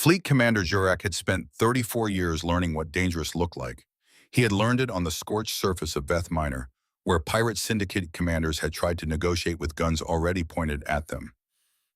Fleet Commander Jurek had spent 34 years learning what dangerous looked like. He had learned it on the scorched surface of Veth Minor, where pirate syndicate commanders had tried to negotiate with guns already pointed at them.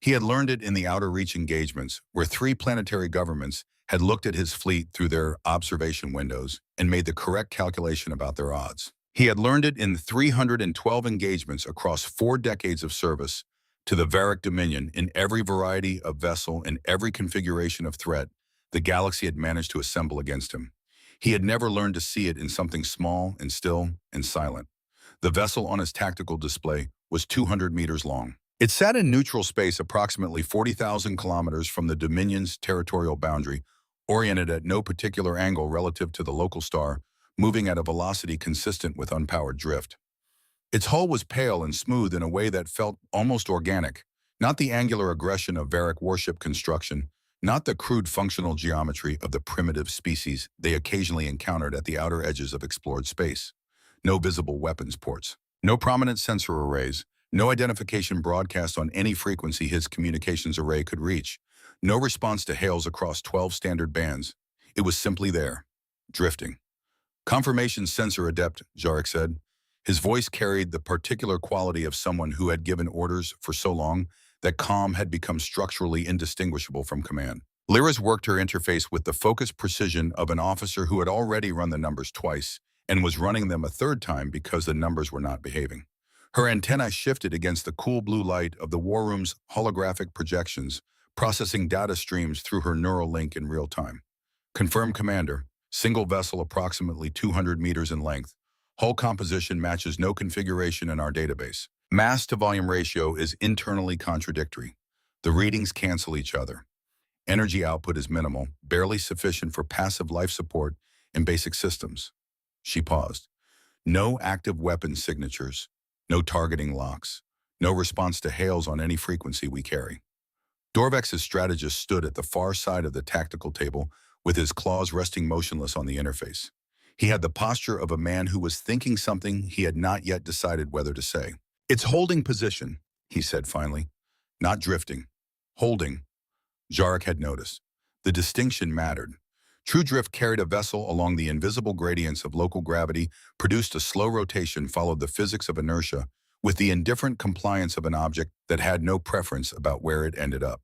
He had learned it in the outer reach engagements, where three planetary governments had looked at his fleet through their observation windows and made the correct calculation about their odds. He had learned it in 312 engagements across 4 decades of service to the Varric Dominion in every variety of vessel and every configuration of threat the galaxy had managed to assemble against him. He had never learned to see it in something small and still and silent. The vessel on his tactical display was 200 meters long. It sat in neutral space approximately 40,000 kilometers from the Dominion's territorial boundary, oriented at no particular angle relative to the local star, moving at a velocity consistent with unpowered drift. Its hull was pale and smooth in a way that felt almost organic, not the angular aggression of Varric warship construction, not the crude functional geometry of the primitive species they occasionally encountered at the outer edges of explored space. No visible weapons ports, no prominent sensor arrays, no identification broadcast on any frequency his communications array could reach, no response to hails across 12 standard bands. It was simply there, drifting. Confirmation sensor adept, Jurek said. His voice carried the particular quality of someone who had given orders for so long that comm had become structurally indistinguishable from command. Lyra's worked her interface with the focused precision of an officer who had already run the numbers twice and was running them a third time because the numbers were not behaving. Her antennae shifted against the cool blue light of the war room's holographic projections, processing data streams through her neural link in real time. Confirmed, Commander. Single vessel approximately 200 meters in length. Hull composition matches no configuration in our database. Mass to volume ratio is internally contradictory. The readings cancel each other. Energy output is minimal, barely sufficient for passive life support in basic systems. She paused. No active weapon signatures, no targeting locks, no response to hails on any frequency we carry. Dorvex's strategist stood at the far side of the tactical table with his claws resting motionless on the interface. He had the posture of a man who was thinking something he had not yet decided whether to say. "It's holding position," he said finally. "Not drifting. Holding." Jurek had noticed. The distinction mattered. True drift carried a vessel along the invisible gradients of local gravity, produced a slow rotation, followed the physics of inertia, with the indifferent compliance of an object that had no preference about where it ended up.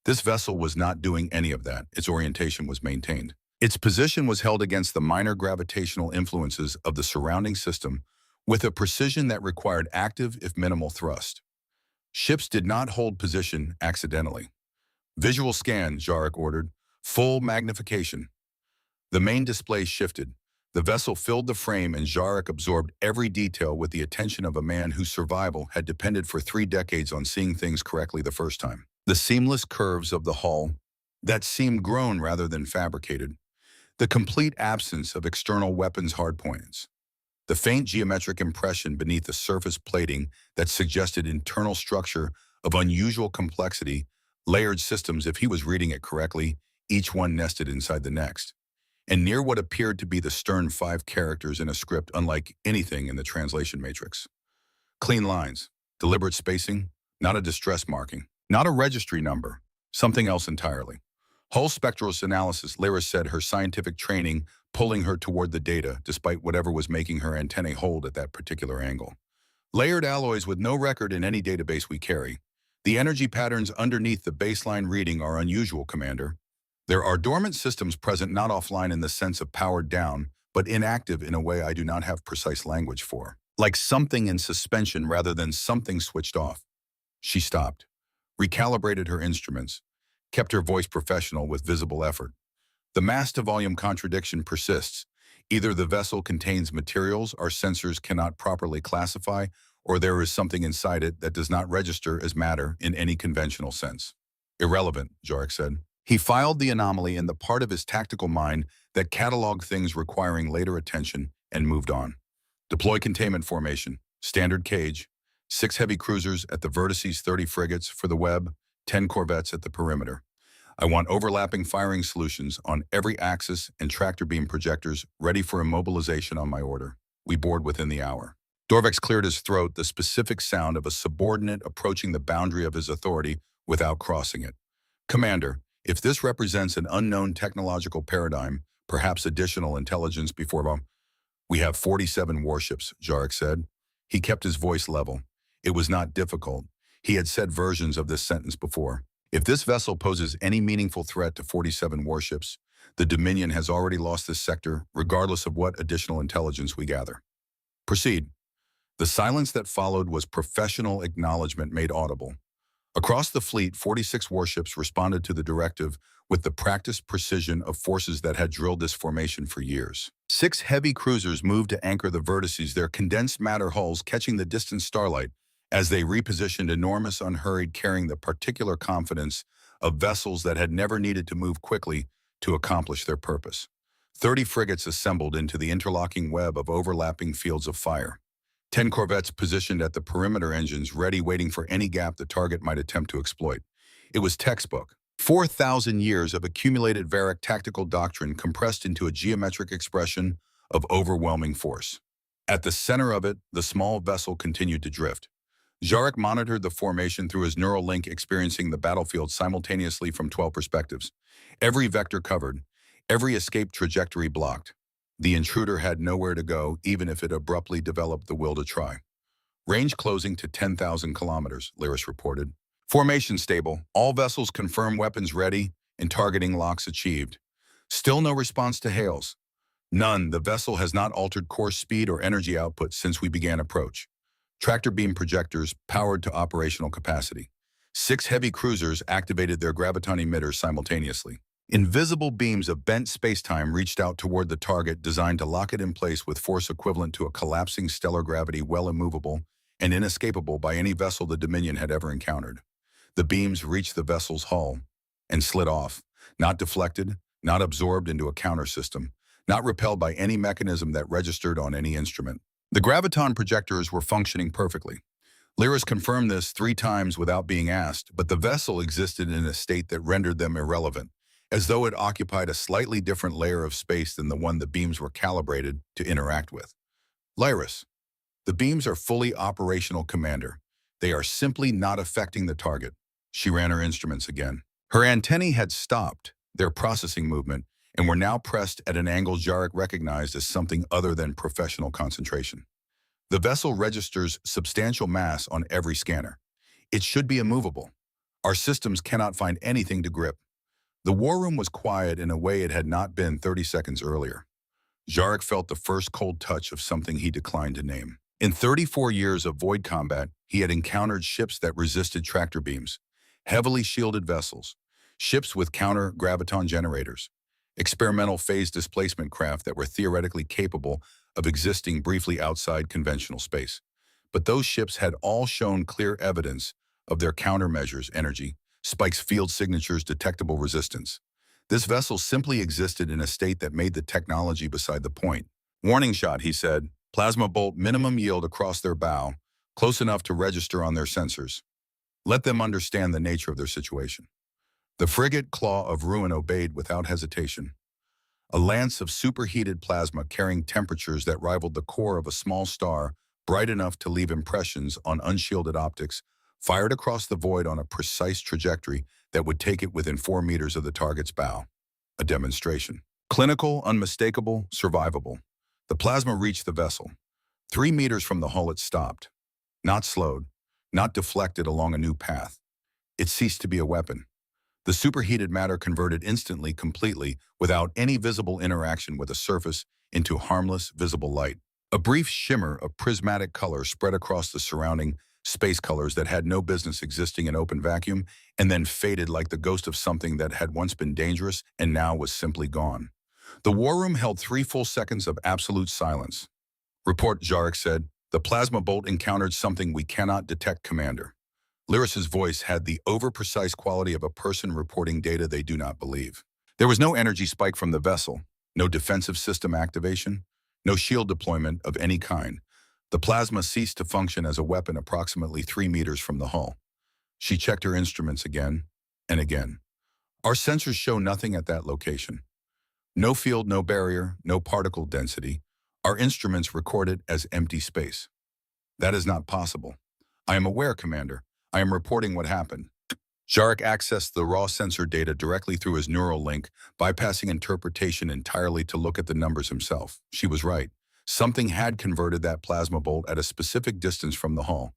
This vessel was not doing any of that. Its orientation was maintained. Its position was held against the minor gravitational influences of the surrounding system with a precision that required active, if minimal, thrust. Ships did not hold position accidentally. "Visual scan," Jurek ordered. "Full magnification." The main display shifted. The vessel filled the frame and Jurek absorbed every detail with the attention of a man whose survival had depended for 3 decades on seeing things correctly the first time. The seamless curves of the hull that seemed grown rather than fabricated. The complete absence of external weapons hardpoints. The faint geometric impression beneath the surface plating that suggested internal structure of unusual complexity, layered systems if he was reading it correctly, each one nested inside the next. And near what appeared to be the stern 5 characters in a script unlike anything in the translation matrix. Clean lines, deliberate spacing, not a distress marking, not a registry number, something else entirely. Hull spectral analysis, Lyra said, her scientific training pulling her toward the data despite whatever was making her antennae hold at that particular angle. Layered alloys with no record in any database we carry. The energy patterns underneath the baseline reading are unusual, Commander. There are dormant systems present, not offline in the sense of powered down, but inactive in a way I do not have precise language for. Like something in suspension rather than something switched off. She stopped, recalibrated her instruments, kept her voice professional with visible effort. The mass-to-volume contradiction persists. Either the vessel contains materials our sensors cannot properly classify, or there is something inside it that does not register as matter in any conventional sense. Irrelevant, Jurek said. He filed the anomaly in the part of his tactical mind that cataloged things requiring later attention and moved on. Deploy containment formation, standard cage, 6 heavy cruisers at the vertices, 30 frigates for the web, 10 corvettes at the perimeter. I want overlapping firing solutions on every axis and tractor beam projectors ready for immobilization on my order. We board within the hour. Dorvex cleared his throat, the specific sound of a subordinate approaching the boundary of his authority without crossing it. "Commander, If this represents an unknown technological paradigm, perhaps additional intelligence before them, we have 47 warships, Jarek said. He kept his voice level. It was not difficult. He had said versions of this sentence before. If this vessel poses any meaningful threat to 47 warships, the Dominion has already lost this sector, regardless of what additional intelligence we gather. Proceed. The silence that followed was professional acknowledgement made audible. Across the fleet, 46 warships responded to the directive with the practiced precision of forces that had drilled this formation for years. 6 heavy cruisers moved to anchor the vertices, their condensed matter hulls catching the distant starlight as they repositioned enormous unhurried, carrying the particular confidence of vessels that had never needed to move quickly to accomplish their purpose. 30 frigates assembled into the interlocking web of overlapping fields of fire. 10 corvettes positioned at the perimeter engines ready waiting for any gap the target might attempt to exploit. It was textbook. 4,000 years of accumulated Varric tactical doctrine compressed into a geometric expression of overwhelming force. At the center of it, the small vessel continued to drift. Jarek monitored the formation through his neural link, experiencing the battlefield simultaneously from 12 perspectives. Every vector covered, every escape trajectory blocked. The intruder had nowhere to go, even if it abruptly developed the will to try. Range closing to 10,000 kilometers, Lyris reported. Formation stable, all vessels confirm weapons ready, and targeting locks achieved. Still no response to hails. None, the vessel has not altered course speed or energy output since we began approach. Tractor beam projectors powered to operational capacity. 6 heavy cruisers activated their graviton emitters simultaneously. Invisible beams of bent spacetime reached out toward the target, designed to lock it in place with force equivalent to a collapsing stellar gravity, well immovable and inescapable by any vessel the Dominion had ever encountered. The beams reached the vessel's hull and slid off, not deflected, not absorbed into a counter system, not repelled by any mechanism that registered on any instrument. The graviton projectors were functioning perfectly. Lyris confirmed this 3 times without being asked, but the vessel existed in a state that rendered them irrelevant, as though it occupied a slightly different layer of space than the one the beams were calibrated to interact with. Lyris, the beams are fully operational, Commander. They are simply not affecting the target. She ran her instruments again. Her antennae had stopped their processing movement and were now pressed at an angle Jarek recognized as something other than professional concentration. The vessel registers substantial mass on every scanner. It should be immovable. Our systems cannot find anything to grip. The war room was quiet in a way it had not been 30 seconds earlier. Jarek felt the first cold touch of something he declined to name. In 34 years of void combat, he had encountered ships that resisted tractor beams, heavily shielded vessels, ships with counter-graviton generators, experimental phase displacement craft that were theoretically capable of existing briefly outside conventional space. But those ships had all shown clear evidence of their countermeasures, energy, spikes, field signatures, detectable resistance. This vessel simply existed in a state that made the technology beside the point. Warning shot, he said. Plasma bolt, minimum yield across their bow, close enough to register on their sensors. Let them understand the nature of their situation. The frigate Claw of Ruin obeyed without hesitation. A lance of superheated plasma carrying temperatures that rivaled the core of a small star, bright enough to leave impressions on unshielded optics, fired across the void on a precise trajectory that would take it within 4 meters of the target's bow. A demonstration. Clinical, unmistakable, survivable. The plasma reached the vessel. 3 meters from the hull it stopped. Not slowed, not deflected along a new path. It ceased to be a weapon. The superheated matter converted instantly, completely, without any visible interaction with the surface, into harmless, visible light. A brief shimmer of prismatic color spread across the surrounding space colors that had no business existing in open vacuum, and then faded like the ghost of something that had once been dangerous and now was simply gone. The war room held 3 full seconds of absolute silence. Report, Jarek said. The plasma bolt encountered something we cannot detect, Commander. Lyris's voice had the over-precise quality of a person reporting data they do not believe. There was no energy spike from the vessel, no defensive system activation, no shield deployment of any kind. The plasma ceased to function as a weapon approximately 3 meters from the hull. She checked her instruments again and again. Our sensors show nothing at that location. No field, no barrier, no particle density. Our instruments record it as empty space. That is not possible. I am aware, Commander. I am reporting what happened. Jarek accessed the raw sensor data directly through his neural link, bypassing interpretation entirely to look at the numbers himself. She was right. Something had converted that plasma bolt at a specific distance from the hull.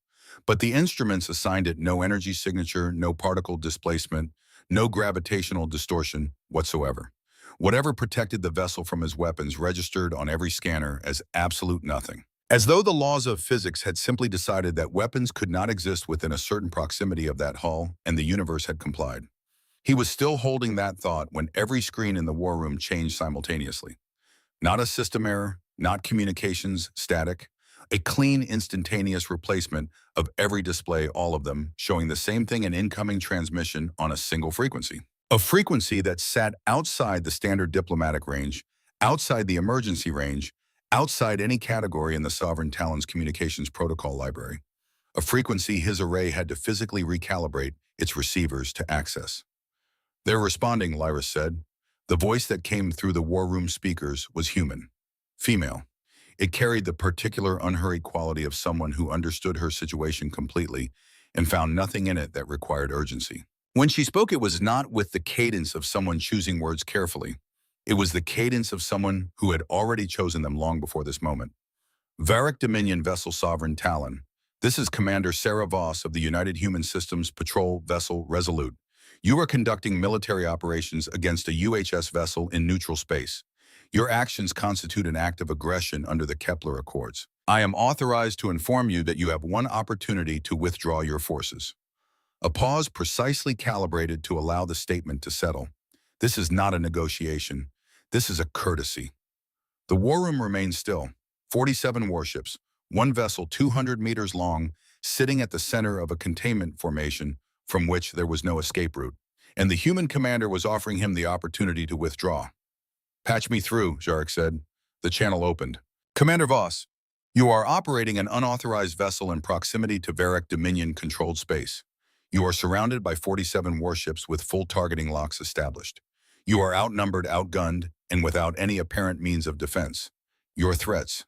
But the instruments assigned it no energy signature, no particle displacement, no gravitational distortion whatsoever. Whatever protected the vessel from his weapons registered on every scanner as absolute nothing. As though the laws of physics had simply decided that weapons could not exist within a certain proximity of that hull, and the universe had complied. He was still holding that thought when every screen in the war room changed simultaneously. Not a system error, not communications static, a clean, instantaneous replacement of every display, all of them showing the same thing in incoming transmission on a single frequency. A frequency that sat outside the standard diplomatic range, outside the emergency range, outside any category in the Sovereign Talon's communications protocol library. A frequency his array had to physically recalibrate its receivers to access. "They're responding," Lyra said. The voice that came through the war room speakers was human. Female. It carried the particular unhurried quality of someone who understood her situation completely and found nothing in it that required urgency. When she spoke, it was not with the cadence of someone choosing words carefully. It was the cadence of someone who had already chosen them long before this moment. Varric Dominion Vessel Sovereign Talon. This is Commander Sarah Voss of the United Human Systems Patrol Vessel Resolute. You are conducting military operations against a UHS vessel in neutral space. Your actions constitute an act of aggression under the Kepler Accords. I am authorized to inform you that you have one opportunity to withdraw your forces. A pause precisely calibrated to allow the statement to settle. This is not a negotiation. This is a courtesy. The war room remained still. 47 warships, one vessel 200 meters long, sitting at the center of a containment formation from which there was no escape route, and the human commander was offering him the opportunity to withdraw. "Patch me through," Jarek said. The channel opened. "Commander Voss, you are operating an unauthorized vessel in proximity to Varric Dominion-controlled space. You are surrounded by 47 warships with full targeting locks established. You are outnumbered, outgunned, and without any apparent means of defense. Your threats."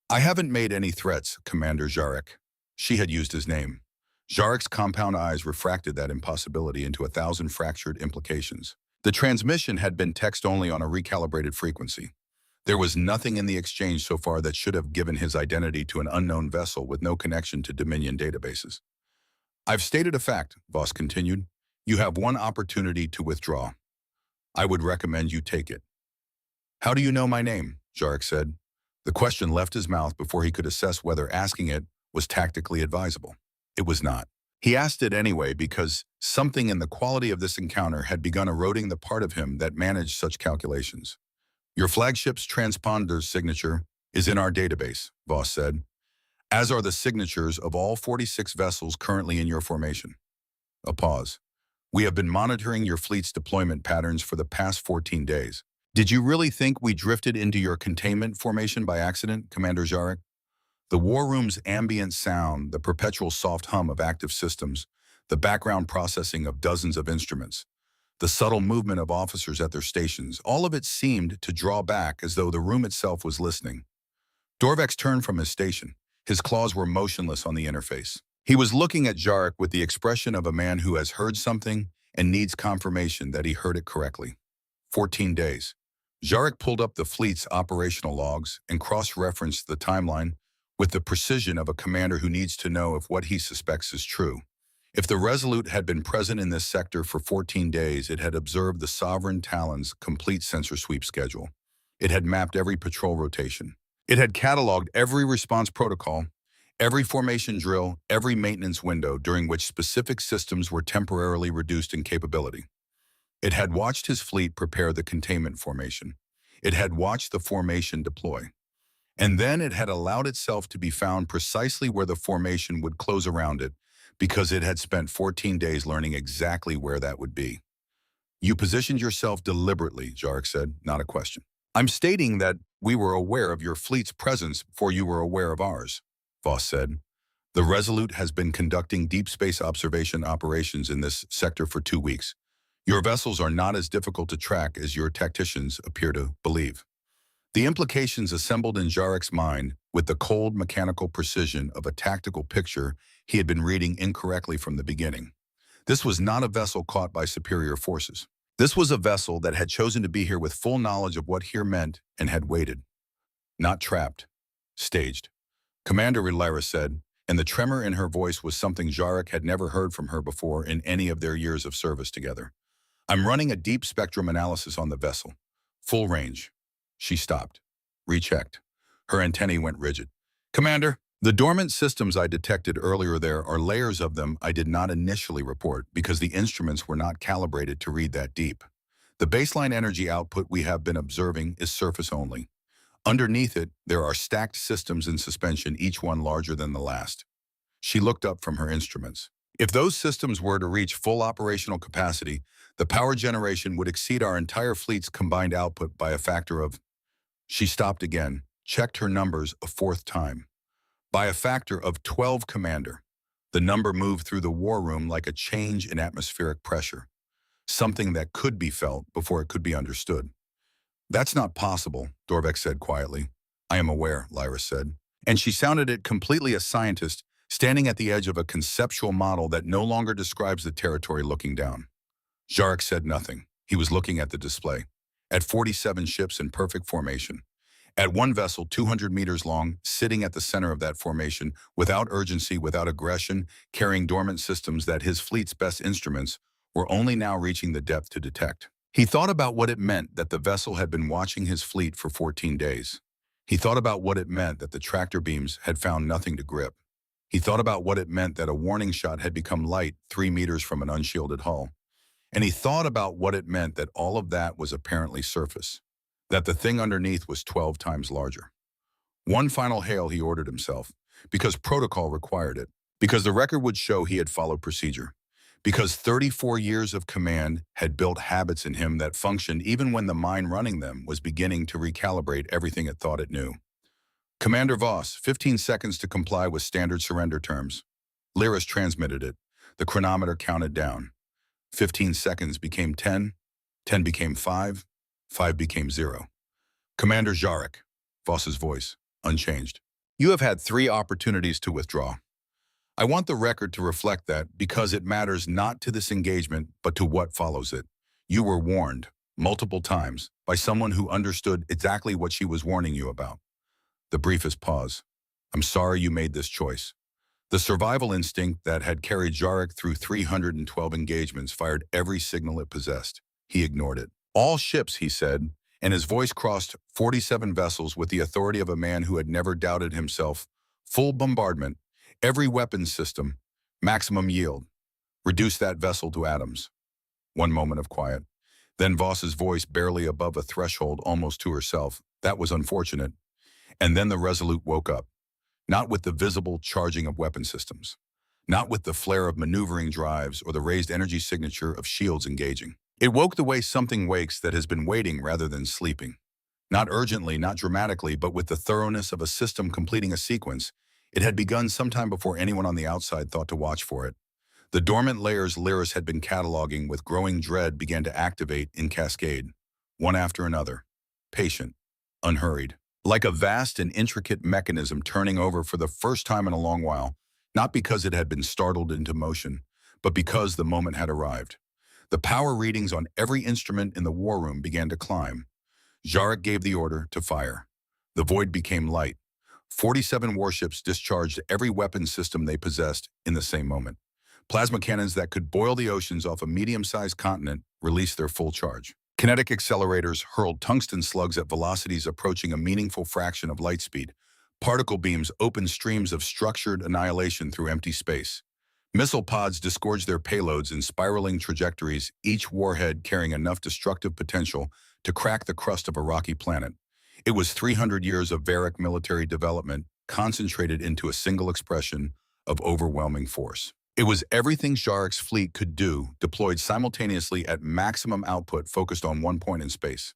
"I haven't made any threats, Commander Jarek." She had used his name. Jarek's compound eyes refracted that impossibility into 1,000 fractured implications. The transmission had been text-only on a recalibrated frequency. There was nothing in the exchange so far that should have given his identity to an unknown vessel with no connection to Dominion databases. "I've stated a fact," Voss continued. "You have one opportunity to withdraw. I would recommend you take it." "How do you know my name?" Jarek said. The question left his mouth before he could assess whether asking it was tactically advisable. It was not. He asked it anyway because something in the quality of this encounter had begun eroding the part of him that managed such calculations. "Your flagship's transponder's signature is in our database," Voss said, "as are the signatures of all 46 vessels currently in your formation." A pause. "We have been monitoring your fleet's deployment patterns for the past 14 days. Did you really think we drifted into your containment formation by accident, Commander Jarek?" The war room's ambient sound, the perpetual soft hum of active systems, the background processing of dozens of instruments, the subtle movement of officers at their stations, all of it seemed to draw back as though the room itself was listening. Dorvex turned from his station. His claws were motionless on the interface. He was looking at Jarek with the expression of a man who has heard something and needs confirmation that he heard it correctly. 14 days. Jarek pulled up the fleet's operational logs and cross-referenced the timeline with the precision of a commander who needs to know if what he suspects is true. If the Resolute had been present in this sector for 14 days, it had observed the Sovereign Talon's complete sensor sweep schedule. It had mapped every patrol rotation. It had cataloged every response protocol, every formation drill, every maintenance window during which specific systems were temporarily reduced in capability. It had watched his fleet prepare the containment formation. It had watched the formation deploy. And then it had allowed itself to be found precisely where the formation would close around it, because it had spent 14 days learning exactly where that would be. "You positioned yourself deliberately," Jarek said, "not a question." "I'm stating that we were aware of your fleet's presence before you were aware of ours," Voss said. "The Resolute has been conducting deep space observation operations in this sector for 2 weeks. Your vessels are not as difficult to track as your tacticians appear to believe." The implications assembled in Jarek's mind with the cold mechanical precision of a tactical picture he had been reading incorrectly from the beginning. This was not a vessel caught by superior forces. This was a vessel that had chosen to be here with full knowledge of what here meant and had waited. Not trapped. Staged. Commander Lyra said, and the tremor in her voice was something Jarek had never heard from her before in any of their years of service together. I'm running a deep spectrum analysis on the vessel. Full range. She stopped. Rechecked. Her antennae went rigid. Commander, the dormant systems I detected earlier there are layers of them I did not initially report because the instruments were not calibrated to read that deep. The baseline energy output we have been observing is surface only. Underneath it, there are stacked systems in suspension, each one larger than the last. She looked up from her instruments. If those systems were to reach full operational capacity, the power generation would exceed our entire fleet's combined output by a factor of... She stopped again, checked her numbers a fourth time. By a factor of 12, Commander. The number moved through the war room like a change in atmospheric pressure, something that could be felt before it could be understood. That's not possible, Dorbeck said quietly. I am aware, Lyra said. And she sounded it completely a scientist, standing at the edge of a conceptual model that no longer describes the territory looking down. Jarek said nothing. He was looking at the display. At 47 ships in perfect formation. At one vessel 200 meters long, sitting at the center of that formation, without urgency, without aggression, carrying dormant systems that his fleet's best instruments were only now reaching the depth to detect. He thought about what it meant that the vessel had been watching his fleet for 14 days. He thought about what it meant that the tractor beams had found nothing to grip. He thought about what it meant that a warning shot had become light 3 meters from an unshielded hull. And he thought about what it meant that all of that was apparently surface, that the thing underneath was 12 times larger. One final hail, he ordered himself, because protocol required it, because the record would show he had followed procedure, because 34 years of command had built habits in him that functioned even when the mind running them was beginning to recalibrate everything it thought it knew. Commander Voss, 15 seconds to comply with standard surrender terms. Lyris transmitted it. The chronometer counted down. 15 seconds became 10, 10 became 5, 5 became 0. Commander Jarek, Voss's voice, unchanged. You have had 3 opportunities to withdraw. I want the record to reflect that because it matters not to this engagement, but to what follows it. You were warned, multiple times, by someone who understood exactly what she was warning you about. The briefest pause. I'm sorry you made this choice. The survival instinct that had carried Jarek through 312 engagements fired every signal it possessed. He ignored it. All ships, he said, and his voice crossed 47 vessels with the authority of a man who had never doubted himself. Full bombardment, every weapons system, maximum yield. Reduce that vessel to atoms. One moment of quiet. Then Voss's voice barely above a threshold, almost to herself. That was unfortunate. And then the Resolute woke up. Not with the visible charging of weapon systems. Not with the flare of maneuvering drives or the raised energy signature of shields engaging. It woke the way something wakes that has been waiting rather than sleeping. Not urgently, not dramatically, but with the thoroughness of a system completing a sequence. It had begun sometime before anyone on the outside thought to watch for it. The dormant layers Lyris had been cataloging with growing dread began to activate in cascade, one after another, patient, unhurried. Like a vast and intricate mechanism turning over for the first time in a long while, not because it had been startled into motion, but because the moment had arrived. The power readings on every instrument in the war room began to climb. Jarek gave the order to fire. The void became light. 47 warships discharged every weapon system they possessed in the same moment. Plasma cannons that could boil the oceans off a medium-sized continent released their full charge. Kinetic accelerators hurled tungsten slugs at velocities approaching a meaningful fraction of light speed. Particle beams opened streams of structured annihilation through empty space. Missile pods disgorged their payloads in spiraling trajectories, each warhead carrying enough destructive potential to crack the crust of a rocky planet. It was 300 years of Varric military development concentrated into a single expression of overwhelming force. It was everything Jarek's fleet could do, deployed simultaneously at maximum output focused on one point in space.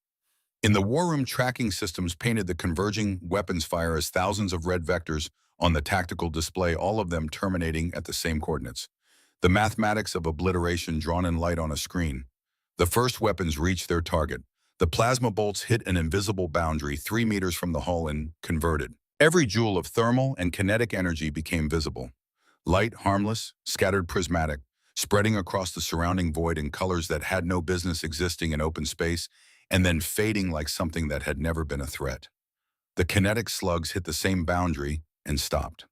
In the war room, tracking systems painted the converging weapons fire as thousands of red vectors on the tactical display, all of them terminating at the same coordinates. The mathematics of obliteration drawn in light on a screen. The first weapons reached their target. The plasma bolts hit an invisible boundary 3 meters from the hull and converted. Every joule of thermal and kinetic energy became visible. Light, harmless, scattered prismatic, spreading across the surrounding void in colors that had no business existing in open space, and then fading like something that had never been a threat. The kinetic slugs hit the same boundary and stopped.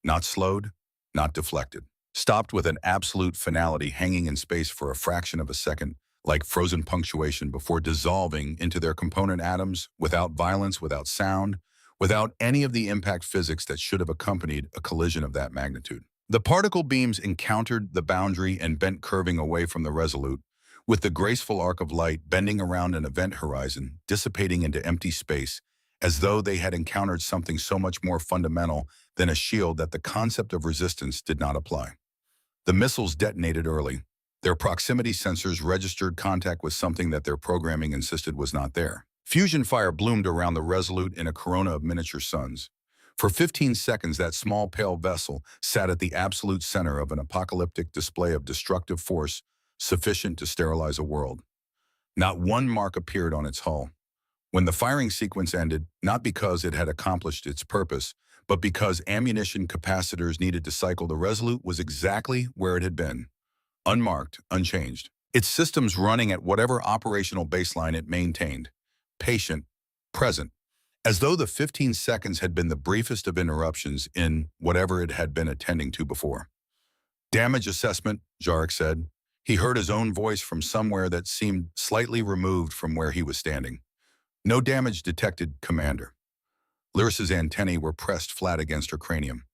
Not slowed, not deflected. Stopped with an absolute finality hanging in space for a fraction of a second, like frozen punctuation before dissolving into their component atoms without violence, without sound, without any of the impact physics that should have accompanied a collision of that magnitude. The particle beams encountered the boundary and bent curving away from the Resolute, with the graceful arc of light bending around an event horizon, dissipating into empty space, as though they had encountered something so much more fundamental than a shield that the concept of resistance did not apply. The missiles detonated early. Their proximity sensors registered contact with something that their programming insisted was not there. Fusion fire bloomed around the Resolute in a corona of miniature suns. For 15 seconds, that small, pale vessel sat at the absolute center of an apocalyptic display of destructive force sufficient to sterilize a world. Not one mark appeared on its hull. When the firing sequence ended, not because it had accomplished its purpose, but because ammunition capacitors needed to cycle, the Resolute was exactly where it had been. Unmarked, unchanged. Its systems running at whatever operational baseline it maintained. Patient, present. As though the 15 seconds had been the briefest of interruptions in whatever it had been attending to before. Damage assessment, Jarek said. He heard his own voice from somewhere that seemed slightly removed from where he was standing. No damage detected, Commander. Lyris's antennae were pressed flat against her cranium.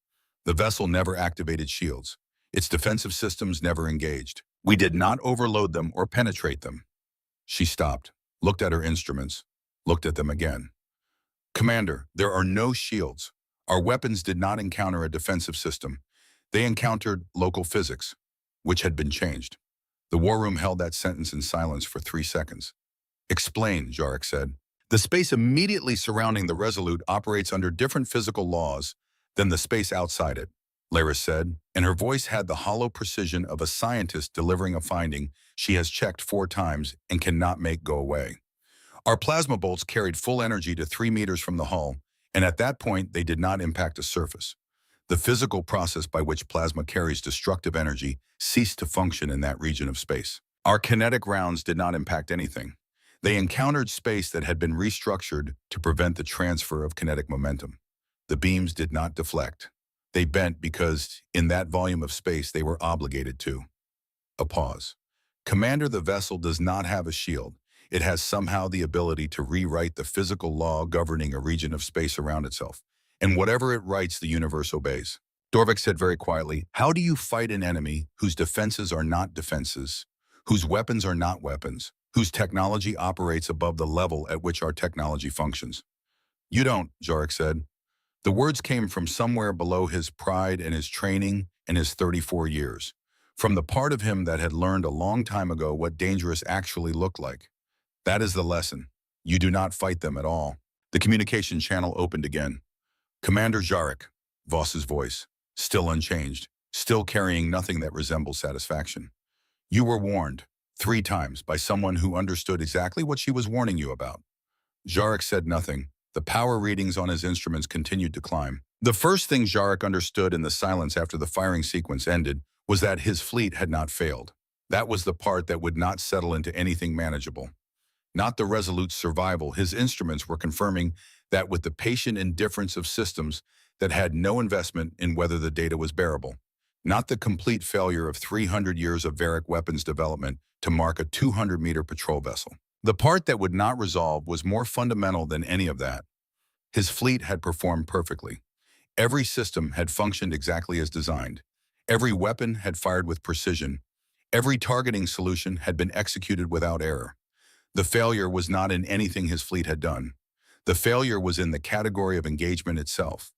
The vessel never activated shields. Its defensive systems never engaged. We did not overload them or penetrate them. She stopped, looked at her instruments, looked at them again. Commander, there are no shields. Our weapons did not encounter a defensive system. They encountered local physics, which had been changed. The war room held that sentence in silence for 3 seconds. Explain, Jarek said. The space immediately surrounding the Resolute operates under different physical laws than the space outside it, Lyris said, and her voice had the hollow precision of a scientist delivering a finding she has checked 4 times and cannot make go away. Our plasma bolts carried full energy to 3 meters from the hull, and at that point they did not impact a surface. The physical process by which plasma carries destructive energy ceased to function in that region of space. Our kinetic rounds did not impact anything. They encountered space that had been restructured to prevent the transfer of kinetic momentum. The beams did not deflect. They bent because, in that volume of space, they were obligated to. A pause. Commander, the vessel does not have a shield. It has somehow the ability to rewrite the physical law governing a region of space around itself. And whatever it writes, the universe obeys. Dorvik said very quietly, how do you fight an enemy whose defenses are not defenses, whose weapons are not weapons, whose technology operates above the level at which our technology functions? You don't, Jarek said. The words came from somewhere below his pride and his training and his 34 years, from the part of him that had learned a long time ago what dangerous actually looked like. That is the lesson. You do not fight them at all. The communication channel opened again. Commander Jarek, Voss's voice, still unchanged, still carrying nothing that resembles satisfaction. You were warned 3 times by someone who understood exactly what she was warning you about. Jarek said nothing. The power readings on his instruments continued to climb. The first thing Jarek understood in the silence after the firing sequence ended was that his fleet had not failed. That was the part that would not settle into anything manageable. Not the Resolute's survival. His instruments were confirming that with the patient indifference of systems that had no investment in whether the data was bearable. Not the complete failure of 300 years of Varric weapons development to mark a 200-meter patrol vessel. The part that would not resolve was more fundamental than any of that. His fleet had performed perfectly. Every system had functioned exactly as designed. Every weapon had fired with precision. Every targeting solution had been executed without error. The failure was not in anything his fleet had done. The failure was in the category of engagement itself.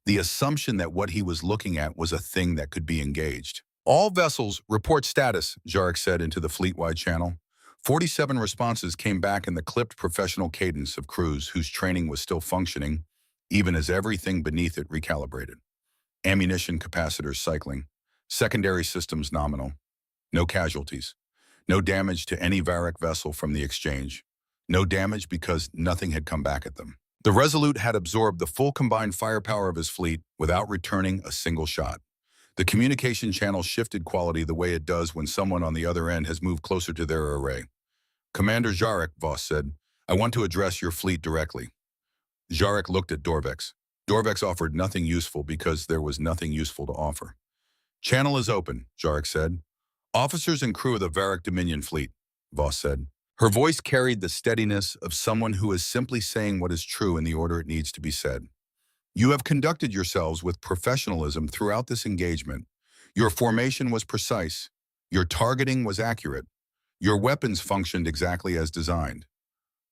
The assumption that what he was looking at was a thing that could be engaged. All vessels report status, Jarek said into the fleet-wide channel. 47 responses came back in the clipped professional cadence of crews whose training was still functioning, even as everything beneath it recalibrated. Ammunition capacitors cycling. Secondary systems nominal. No casualties. No damage to any Varric vessel from the exchange. No damage because nothing had come back at them. The Resolute had absorbed the full combined firepower of his fleet without returning a single shot. The communication channel shifted quality the way it does when someone on the other end has moved closer to their array. Commander Jarek, Voss said, I want to address your fleet directly. Jarek looked at Dorvex. Dorvex offered nothing useful because there was nothing useful to offer. Channel is open, Jarek said. Officers and crew of the Varric Dominion fleet, Voss said. Her voice carried the steadiness of someone who is simply saying what is true in the order it needs to be said. You have conducted yourselves with professionalism throughout this engagement. Your formation was precise. Your targeting was accurate. Your weapons functioned exactly as designed.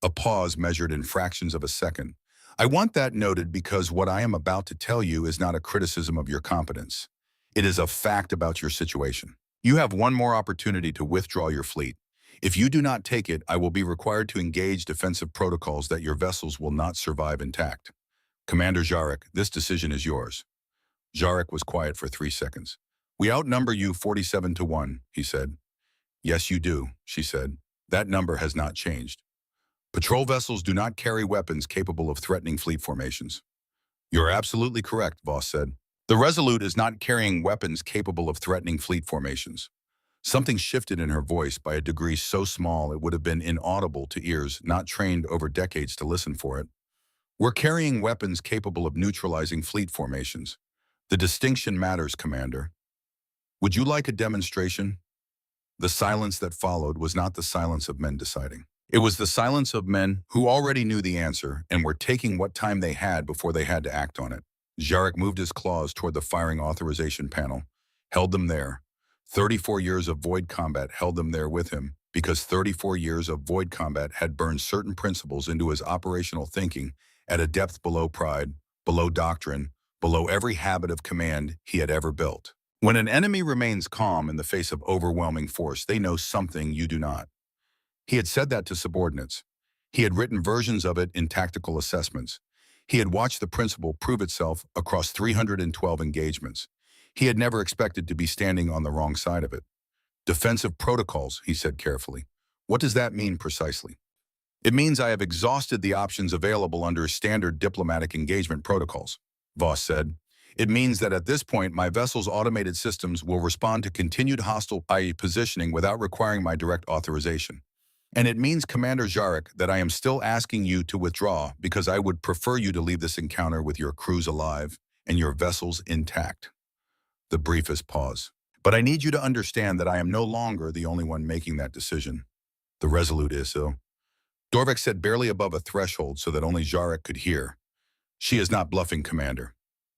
A pause measured in fractions of a second. I want that noted because what I am about to tell you is not a criticism of your competence. It is a fact about your situation. You have one more opportunity to withdraw your fleet. If you do not take it, I will be required to engage defensive protocols that your vessels will not survive intact. Commander Jarek, this decision is yours. Jarek was quiet for 3 seconds. We outnumber you 47-1, he said. Yes, you do, she said. That number has not changed. Patrol vessels do not carry weapons capable of threatening fleet formations. You're absolutely correct, Voss said. The Resolute is not carrying weapons capable of threatening fleet formations. Something shifted in her voice by a degree so small it would have been inaudible to ears not trained over decades to listen for it. We're carrying weapons capable of neutralizing fleet formations. The distinction matters, Commander. Would you like a demonstration? The silence that followed was not the silence of men deciding. It was the silence of men who already knew the answer and were taking what time they had before they had to act on it. Jarek moved his claws toward the firing authorization panel, held them there. 34 years of void combat held them there with him because 34 years of void combat had burned certain principles into his operational thinking at a depth below pride, below doctrine, below every habit of command he had ever built. When an enemy remains calm in the face of overwhelming force, they know something you do not. He had said that to subordinates. He had written versions of it in tactical assessments. He had watched the principle prove itself across 312 engagements. He had never expected to be standing on the wrong side of it. Defensive protocols, he said carefully. What does that mean precisely? It means I have exhausted the options available under standard diplomatic engagement protocols, Voss said. It means that at this point, my vessel's automated systems will respond to continued hostile IE positioning without requiring my direct authorization. And it means, Commander Jarek, that I am still asking you to withdraw because I would prefer you to leave this encounter with your crews alive and your vessels intact. The briefest pause. But I need you to understand that I am no longer the only one making that decision. The Resolute is so. Dorvex said barely above a threshold so that only Jarek could hear. She is not bluffing, Commander.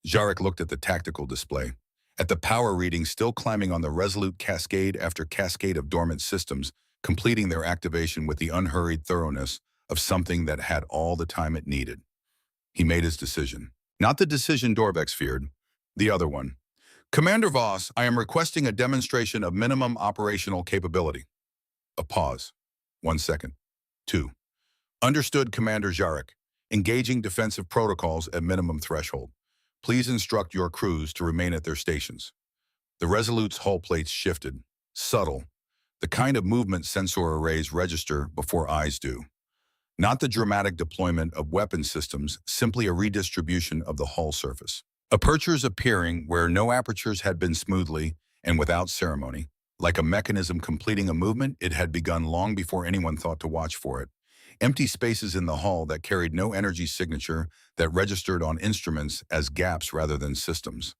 Jarek looked at the tactical display, at the power reading still climbing on the Resolute cascade after cascade of dormant systems, completing their activation with the unhurried thoroughness of something that had all the time it needed. He made his decision. Not the decision Dorvex feared, the other one. Commander Voss, I am requesting a demonstration of minimum operational capability. A pause. 1 second. 2. Understood, Commander Jarek. Engaging defensive protocols at minimum threshold. Please instruct your crews to remain at their stations. The Resolute's hull plates shifted. Subtle. The kind of movement sensor arrays register before eyes do. Not the dramatic deployment of weapon systems, simply a redistribution of the hull surface. Apertures appearing where no apertures had been smoothly and without ceremony. Like a mechanism completing a movement, it had begun long before anyone thought to watch for it. Empty spaces in the hull that carried no energy signature that registered on instruments as gaps rather than systems.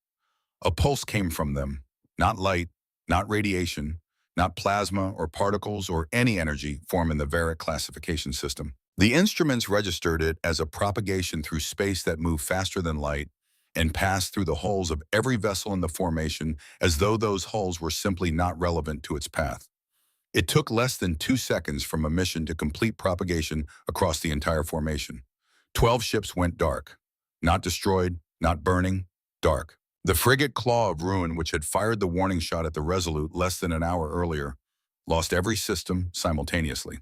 A pulse came from them. Not light, not radiation, not plasma or particles or any energy form in the Varric classification system. The instruments registered it as a propagation through space that moved faster than light and passed through the hulls of every vessel in the formation as though those hulls were simply not relevant to its path. It took less than 2 seconds from emission to complete propagation across the entire formation. 12 ships went dark. Not destroyed, not burning, dark. The frigate Claw of Ruin, which had fired the warning shot at the Resolute less than an hour earlier, lost every system simultaneously.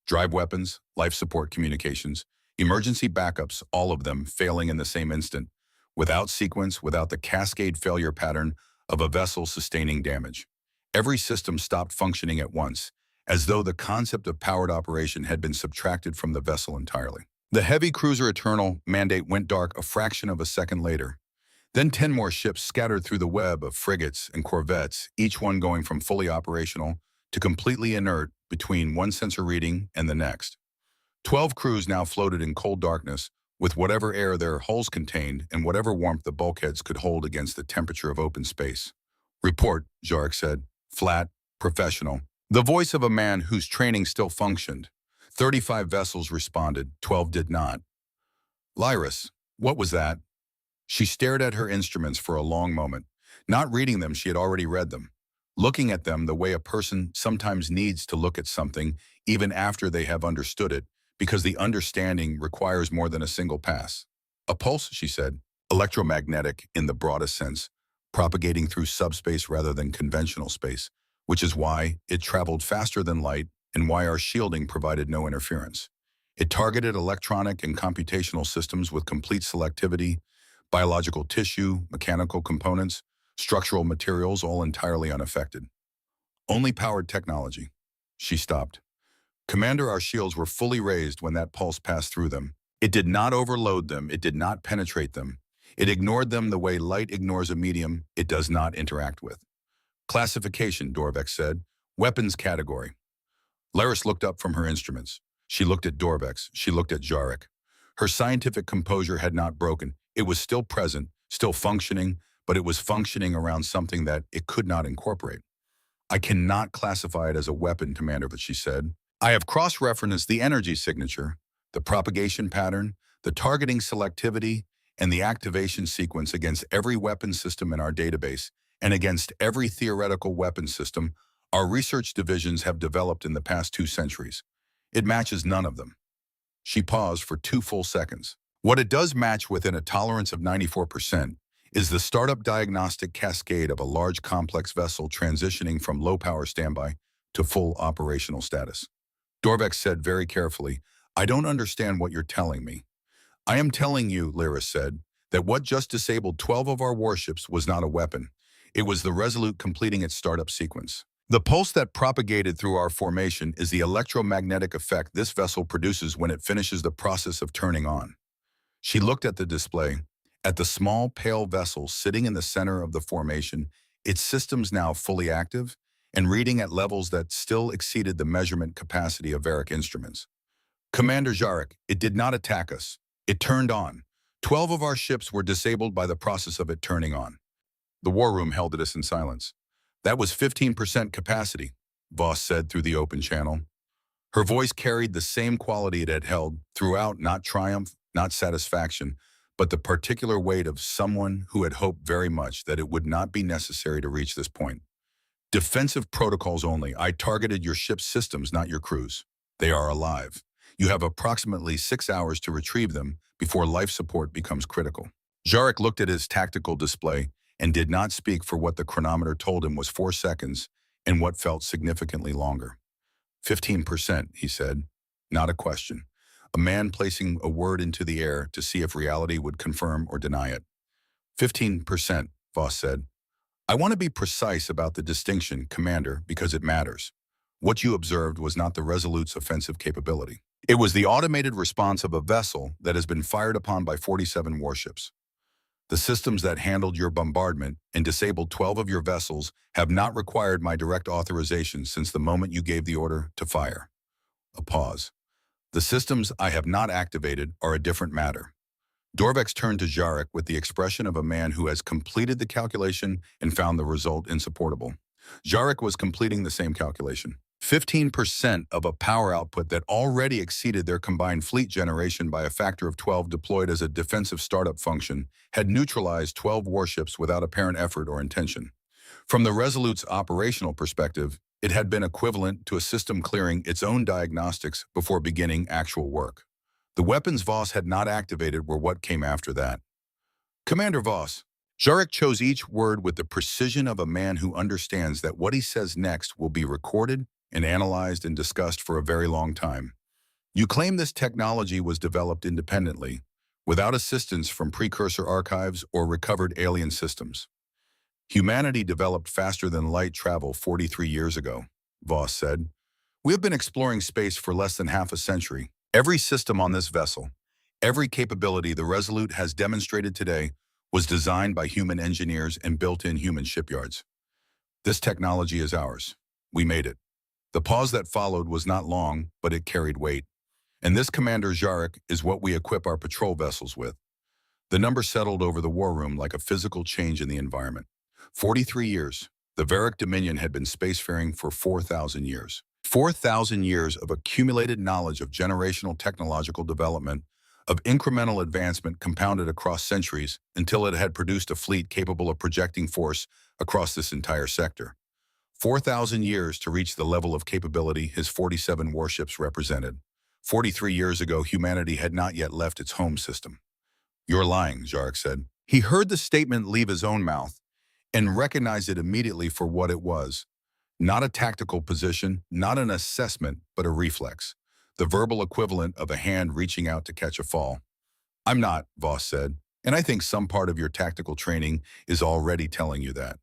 Drive weapons, life support communications, emergency backups, all of them failing in the same instant, without sequence, without the cascade failure pattern of a vessel sustaining damage. Every system stopped functioning at once, as though the concept of powered operation had been subtracted from the vessel entirely. The heavy cruiser Eternal mandate went dark a fraction of a second later. Then 10 more ships scattered through the web of frigates and corvettes, each one going from fully operational to completely inert between one sensor reading and the next. 12 crews now floated in cold darkness, with whatever air their hulls contained and whatever warmth the bulkheads could hold against the temperature of open space. "Report," Jarek said, flat, professional. The voice of a man whose training still functioned. 35 vessels responded, 12 did not. "Lyris, what was that?" She stared at her instruments for a long moment. Not reading them, she had already read them. Looking at them the way a person sometimes needs to look at something even after they have understood it, because the understanding requires more than a single pass. "A pulse," she said, "electromagnetic in the broadest sense, propagating through subspace rather than conventional space, which is why it traveled faster than light and why our shielding provided no interference. It targeted electronic and computational systems with complete selectivity, biological tissue, mechanical components, structural materials, all entirely unaffected. Only powered technology." She stopped. "Commander, our shields were fully raised when that pulse passed through them. It did not overload them. It did not penetrate them. It ignored them the way light ignores a medium it does not interact with." "Classification," Dorvex said. "Weapons category." Laris looked up from her instruments. She looked at Dorvex. She looked at Jarek. Her scientific composure had not broken. It was still present, still functioning, but it was functioning around something that it could not incorporate. "I cannot classify it as a weapon, Commander," but she said. "I have cross-referenced the energy signature, the propagation pattern, the targeting selectivity, and the activation sequence against every weapon system in our database and against every theoretical weapon system our research divisions have developed in the past 2 centuries. It matches none of them." She paused for 2 full seconds. "What it does match within a tolerance of 94% is the startup diagnostic cascade of a large complex vessel transitioning from low-power standby to full operational status." Dorvex said very carefully, "I don't understand what you're telling me." "I am telling you," Lyris said, "that what just disabled 12 of our warships was not a weapon. It was the Resolute completing its startup sequence. The pulse that propagated through our formation is the electromagnetic effect this vessel produces when it finishes the process of turning on." She looked at the display, at the small, pale vessel sitting in the center of the formation, its systems now fully active and reading at levels that still exceeded the measurement capacity of Varric instruments. "Commander Jarek, it did not attack us. It turned on. 12 of our ships were disabled by the process of it turning on." The war room held at us in silence. "That was 15% capacity," Voss said through the open channel. Her voice carried the same quality it had held throughout, not triumph, not satisfaction, but the particular weight of someone who had hoped very much that it would not be necessary to reach this point. "Defensive protocols only. I targeted your ship's systems, not your crews. They are alive. You have approximately 6 hours to retrieve them before life support becomes critical." Jarek looked at his tactical display and did not speak for what the chronometer told him was 4 seconds and what felt significantly longer. 15%, he said. Not a question. A man placing a word into the air to see if reality would confirm or deny it. 15%, Voss said. "I want to be precise about the distinction, Commander, because it matters. What you observed was not the Resolute's offensive capability. It was the automated response of a vessel that has been fired upon by 47 warships. The systems that handled your bombardment and disabled 12 of your vessels have not required my direct authorization since the moment you gave the order to fire." A pause. "The systems I have not activated are a different matter." Dorvex turned to Jarek with the expression of a man who has completed the calculation and found the result insupportable. Jarek was completing the same calculation. 15% of a power output that already exceeded their combined fleet generation by a factor of 12 deployed as a defensive startup function had neutralized 12 warships without apparent effort or intention. From the Resolute's operational perspective, it had been equivalent to a system clearing its own diagnostics before beginning actual work. The weapons Voss had not activated were what came after that. "Commander Voss." Jarek chose each word with the precision of a man who understands that what he says next will be recorded and analyzed and discussed for a very long time. "You claim this technology was developed independently, without assistance from precursor archives or recovered alien systems. Humanity developed faster than light travel 43 years ago," Voss said. "We have been exploring space for less than half a century. Every system on this vessel, every capability the Resolute has demonstrated today was designed by human engineers and built in human shipyards. This technology is ours. We made it. The pause that followed was not long, but it carried weight. And this Commander Jarek is what we equip our patrol vessels with. The number settled over the war room like a physical change in the environment. 43 years. The Varric Dominion had been spacefaring for 4,000 years. 4,000 years of accumulated knowledge of generational technological development, of incremental advancement compounded across centuries until it had produced a fleet capable of projecting force across this entire sector. 4,000 years to reach the level of capability his 47 warships represented. 43 years ago, humanity had not yet left its home system. "You're lying," Jarek said. He heard the statement leave his own mouth and recognized it immediately for what it was. Not a tactical position, not an assessment, but a reflex. The verbal equivalent of a hand reaching out to catch a fall. "I'm not," Voss said, "and I think some part of your tactical training is already telling you that."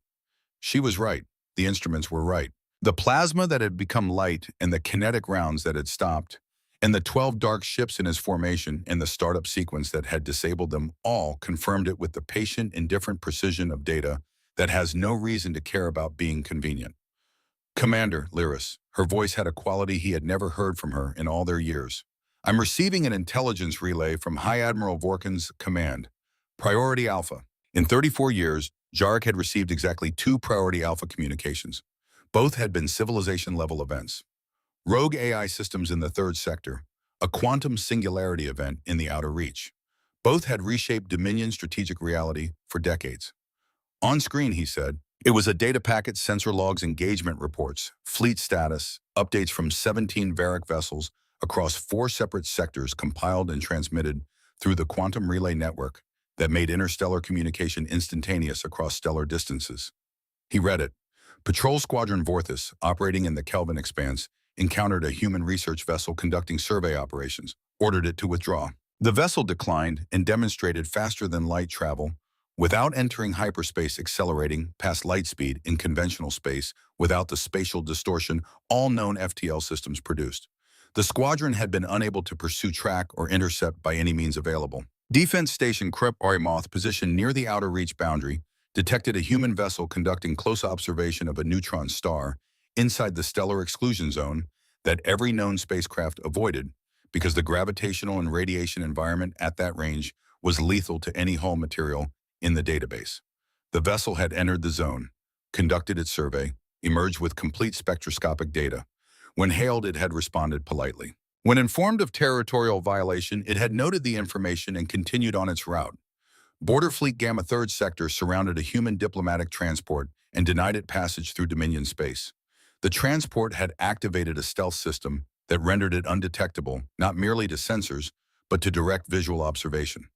She was right. The instruments were right. The plasma that had become light and the kinetic rounds that had stopped, and the 12 dark ships in his formation and the startup sequence that had disabled them all confirmed it with the patient, indifferent precision of data that has no reason to care about being convenient. "Commander," Lyris, her voice had a quality he had never heard from her in all their years. "I'm receiving an intelligence relay from High Admiral Vorkin's command. Priority Alpha." In 34 years, Jarek had received exactly 2 Priority Alpha communications. Both had been civilization-level events. Rogue AI systems in the third sector, a quantum singularity event in the outer reach. Both had reshaped Dominion strategic reality for decades. On screen, he said, it was a data packet, sensor logs, engagement reports, fleet status, updates from 17 Varric vessels across 4 separate sectors compiled and transmitted through the quantum relay network that made interstellar communication instantaneous across stellar distances. He read it. Patrol Squadron Vorthis, operating in the Kelvin expanse, encountered a human research vessel conducting survey operations, ordered it to withdraw. The vessel declined and demonstrated faster than light travel without entering hyperspace, accelerating past light speed in conventional space without the spatial distortion all known FTL systems produced. The squadron had been unable to pursue, track, or intercept by any means available. Defense Station Krep Arimoth, positioned near the outer reach boundary, detected a human vessel conducting close observation of a neutron star inside the stellar exclusion zone that every known spacecraft avoided because the gravitational and radiation environment at that range was lethal to any hull material in the database. The vessel had entered the zone, conducted its survey, emerged with complete spectroscopic data. When hailed, it had responded politely. When informed of territorial violation, it had noted the information and continued on its route. Border Fleet Gamma 3rd Sector surrounded a human diplomatic transport and denied it passage through Dominion space. The transport had activated a stealth system that rendered it undetectable, not merely to sensors, but to direct visual observation.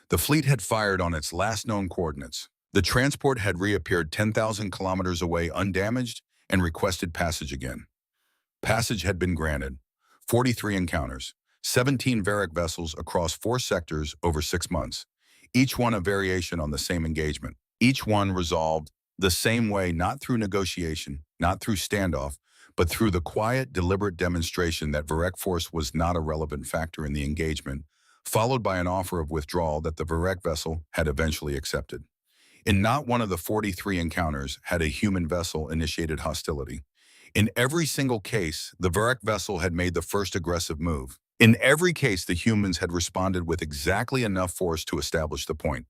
The fleet had fired on its last known coordinates. The transport had reappeared 10,000 kilometers away undamaged and requested passage again. Passage had been granted. 43 encounters, 17 Varric vessels across 4 sectors over 6 months, each one a variation on the same engagement. Each one resolved the same way, not through negotiation, not through standoff, but through the quiet, deliberate demonstration that Varric force was not a relevant factor in the engagement, followed by an offer of withdrawal that the Varric vessel had eventually accepted. In not one of the 43 encounters had a human vessel initiated hostility. In every single case, the Varric vessel had made the first aggressive move. In every case, the humans had responded with exactly enough force to establish the point,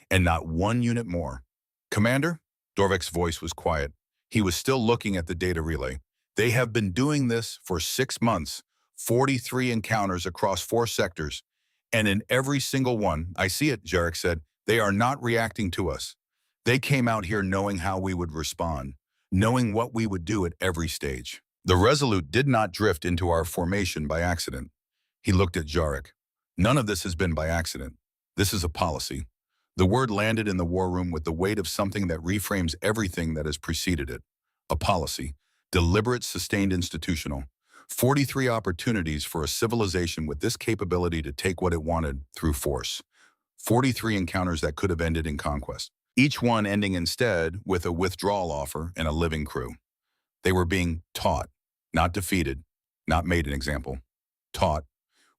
and not one unit more. "Commander?" Dorvik's voice was quiet. He was still looking at the data relay. "They have been doing this for 6 months, 43 encounters across 4 sectors, and in every single one," "I see it," Jarek said, "they are not reacting to us. They came out here knowing how we would respond, knowing what we would do at every stage. The Resolute did not drift into our formation by accident." He looked at Jarek. "None of this has been by accident. This is a policy." The word landed in the war room with the weight of something that reframes everything that has preceded it. A policy. Deliberate, sustained, institutional. 43 opportunities for a civilization with this capability to take what it wanted through force. 43 encounters that could have ended in conquest. Each one ending instead with a withdrawal offer and a living crew. They were being taught, not defeated, not made an example. Taught.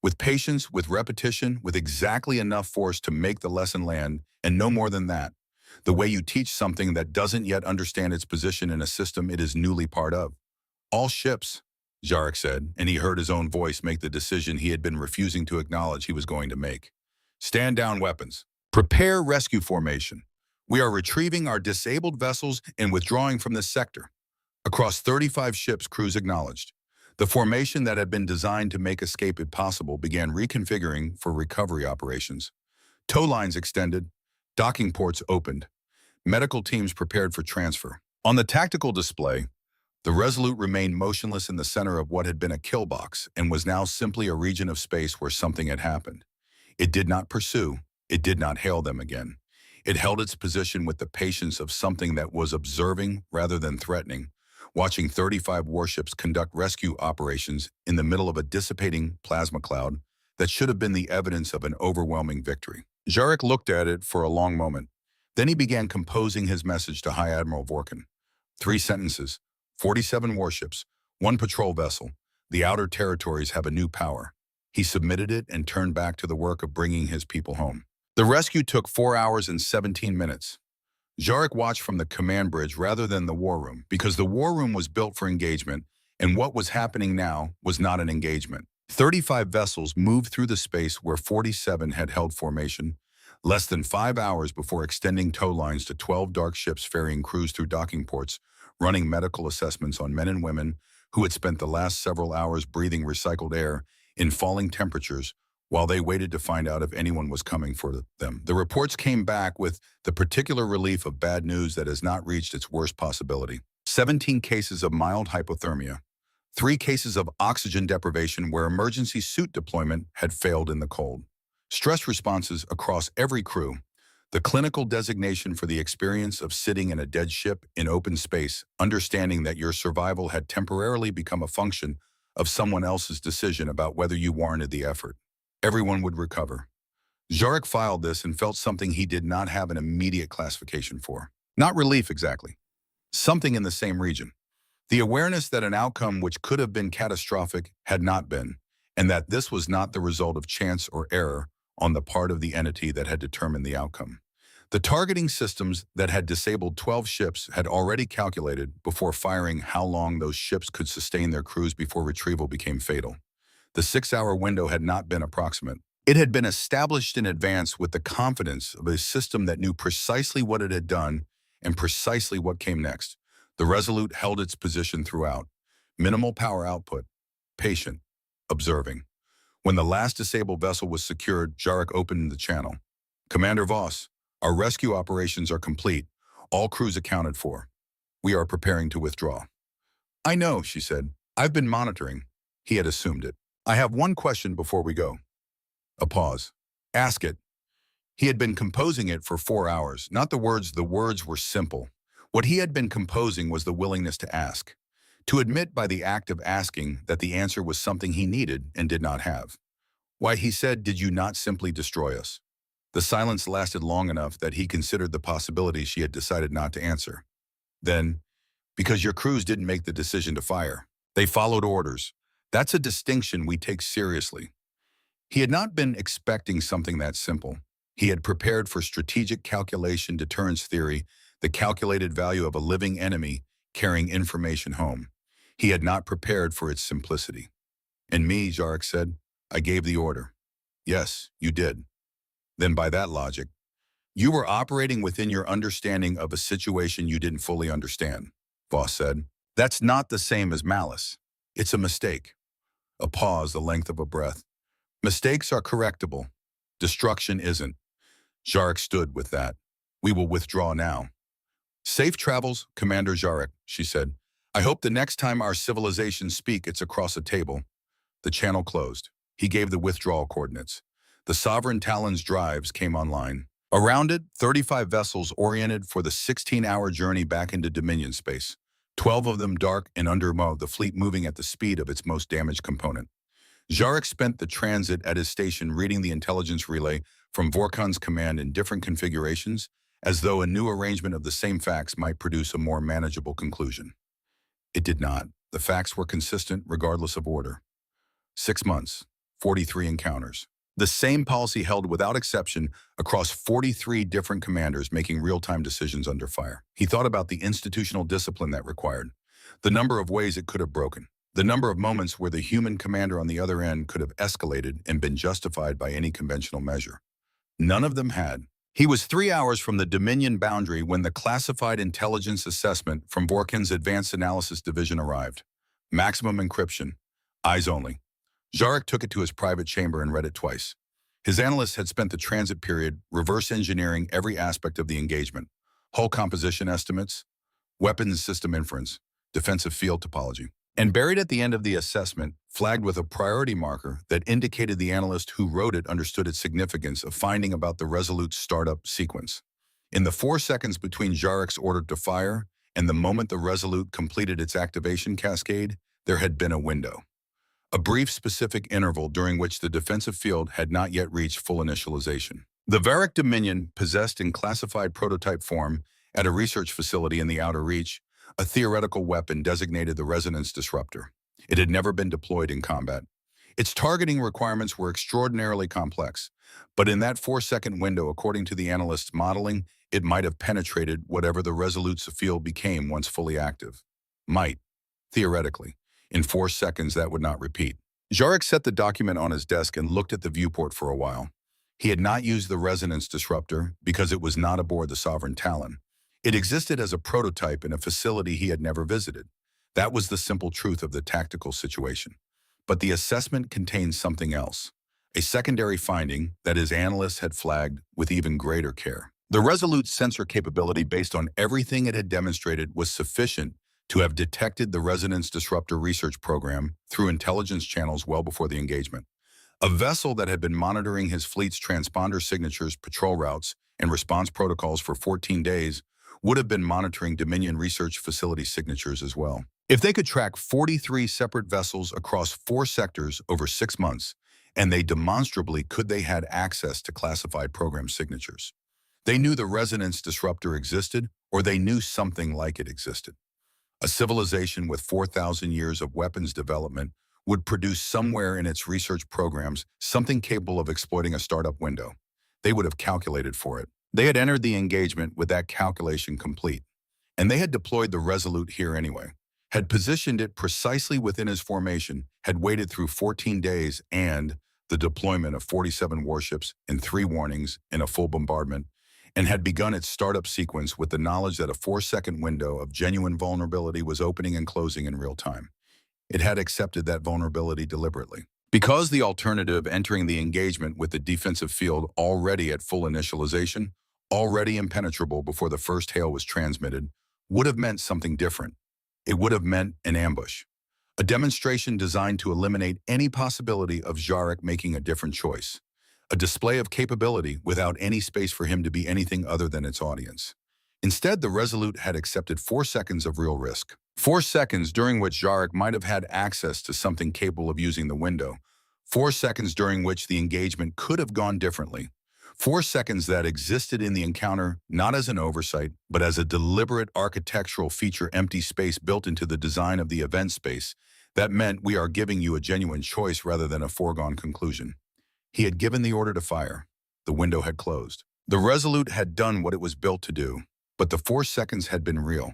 With patience, with repetition, with exactly enough force to make the lesson land, and no more than that. The way you teach something that doesn't yet understand its position in a system it is newly part of. All ships, Jarek said, and he heard his own voice make the decision he had been refusing to acknowledge he was going to make. Stand down weapons. Prepare rescue formation. We are retrieving our disabled vessels and withdrawing from this sector. Across 35 ships, crews acknowledged. The formation that had been designed to make escape impossible began reconfiguring for recovery operations. Tow lines extended, docking ports opened, medical teams prepared for transfer. On the tactical display, the Resolute remained motionless in the center of what had been a kill box and was now simply a region of space where something had happened. It did not pursue, it did not hail them again. It held its position with the patience of something that was observing rather than threatening, watching 35 warships conduct rescue operations in the middle of a dissipating plasma cloud that should have been the evidence of an overwhelming victory. Jarek looked at it for a long moment. Then he began composing his message to High Admiral Vorkin. 3 sentences, 47 warships, 1 patrol vessel. The outer territories have a new power. He submitted it and turned back to the work of bringing his people home. The rescue took 4 hours and 17 minutes. Jarek watched from the command bridge rather than the war room because the war room was built for engagement, and what was happening now was not an engagement. 35 vessels moved through the space where 47 had held formation, less than 5 hours before extending tow lines to 12 dark ships ferrying crews through docking ports, running medical assessments on men and women who had spent the last several hours breathing recycled air in falling temperatures while they waited to find out if anyone was coming for them. The reports came back with the particular relief of bad news that has not reached its worst possibility. 17 cases of mild hypothermia, 3 cases of oxygen deprivation where emergency suit deployment had failed in the cold. Stress responses across every crew. The clinical designation for the experience of sitting in a dead ship in open space, understanding that your survival had temporarily become a function of someone else's decision about whether you warranted the effort. Everyone would recover. Jarek filed this and felt something he did not have an immediate classification for. Not relief exactly. Something in the same region. The awareness that an outcome which could have been catastrophic had not been, and that this was not the result of chance or error on the part of the entity that had determined the outcome. The targeting systems that had disabled 12 ships had already calculated before firing how long those ships could sustain their crews before retrieval became fatal. The 6-hour window had not been approximate. It had been established in advance with the confidence of a system that knew precisely what it had done and precisely what came next. The Resolute held its position throughout. Minimal power output. Patient. Observing. When the last disabled vessel was secured, Jarek opened the channel. Commander Voss, our rescue operations are complete. All crews accounted for. We are preparing to withdraw. I know, she said. I've been monitoring. He had assumed it. I have one question before we go. A pause. Ask it. He had been composing it for 4 hours, not the words were simple. What he had been composing was the willingness to ask. To admit by the act of asking that the answer was something he needed and did not have. Why, he said, did you not simply destroy us? The silence lasted long enough that he considered the possibility she had decided not to answer. Then, because your crews didn't make the decision to fire. They followed orders. That's a distinction we take seriously. He had not been expecting something that simple. He had prepared for strategic calculation deterrence theory, the calculated value of a living enemy carrying information home. He had not prepared for its simplicity. And me, Jarek said, I gave the order. Yes, you did. Then by that logic, you were operating within your understanding of a situation you didn't fully understand, Voss said. That's not the same as malice. It's a mistake. A pause, the length of a breath. Mistakes are correctable. Destruction isn't. Jarek stood with that. We will withdraw now. Safe travels, Commander Jarek, she said. I hope the next time our civilizations speak, it's across a table. The channel closed. He gave the withdrawal coordinates. The Sovereign Talon's drives came online. Around it, 35 vessels oriented for the 16-hour journey back into Dominion space. 12 of them dark and under the fleet moving at the speed of its most damaged component. Jarek spent the transit at his station reading the intelligence relay from Vorkon's command in different configurations, as though a new arrangement of the same facts might produce a more manageable conclusion. It did not. The facts were consistent regardless of order. 6 months, 43 encounters. The same policy held without exception across 43 different commanders making real-time decisions under fire. He thought about the institutional discipline that required, the number of ways it could have broken, the number of moments where the human commander on the other end could have escalated and been justified by any conventional measure. None of them had. He was 3 hours from the Dominion boundary when the classified intelligence assessment from Vorkin's Advanced Analysis Division arrived. Maximum encryption. Eyes only. Jarek took it to his private chamber and read it twice. His analysts had spent the transit period reverse engineering every aspect of the engagement. Hull composition estimates, weapons system inference, defensive field topology. And buried at the end of the assessment, flagged with a priority marker that indicated the analyst who wrote it understood its significance of finding about the Resolute startup sequence. In the 4 seconds between Jarek's order to fire and the moment the Resolute completed its activation cascade, there had been a window. A brief specific interval during which the defensive field had not yet reached full initialization. The Varric Dominion, possessed in classified prototype form at a research facility in the Outer Reach, a theoretical weapon designated the Resonance Disruptor. It had never been deployed in combat. Its targeting requirements were extraordinarily complex, but in that 4-second window, according to the analyst's modeling, it might have penetrated whatever the Resolute's field became once fully active. Might, theoretically. In 4 seconds, that would not repeat. Jarek set the document on his desk and looked at the viewport for a while. He had not used the Resonance Disruptor because it was not aboard the Sovereign Talon. It existed as a prototype in a facility he had never visited. That was the simple truth of the tactical situation. But the assessment contained something else, a secondary finding that his analysts had flagged with even greater care. The Resolute's sensor capability, based on everything it had demonstrated, was sufficient to have detected the Resonance Disruptor research program through intelligence channels well before the engagement. A vessel that had been monitoring his fleet's transponder signatures, patrol routes, and response protocols for 14 days would have been monitoring Dominion research facility signatures as well. If they could track 43 separate vessels across 4 sectors over 6 months, and they demonstrably they had access to classified program signatures. They knew the Resonance Disruptor existed, or they knew something like it existed. A civilization with 4,000 years of weapons development would produce somewhere in its research programs something capable of exploiting a startup window. They would have calculated for it. They had entered the engagement with that calculation complete, and they had deployed the Resolute here anyway, had positioned it precisely within his formation, had waited through 14 days and the deployment of 47 warships and 3 warnings in a full bombardment, and had begun its startup sequence with the knowledge that a 4-second window of genuine vulnerability was opening and closing in real time. It had accepted that vulnerability deliberately. Because the alternative, entering the engagement with the defensive field already at full initialization, already impenetrable before the first hail was transmitted, would have meant something different. It would have meant an ambush. A demonstration designed to eliminate any possibility of Jarek making a different choice. A display of capability without any space for him to be anything other than its audience. Instead, the Resolute had accepted 4 seconds of real risk. 4 seconds during which Jarek might have had access to something capable of using the window. 4 seconds during which the engagement could have gone differently. 4 seconds that existed in the encounter not as an oversight, but as a deliberate architectural feature, empty space built into the design of the event space. That meant we are giving you a genuine choice rather than a foregone conclusion. He had given the order to fire. The window had closed. The Resolute had done what it was built to do, but the 4 seconds had been real.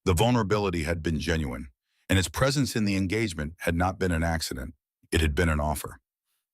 The vulnerability had been genuine, and its presence in the engagement had not been an accident. It had been an offer.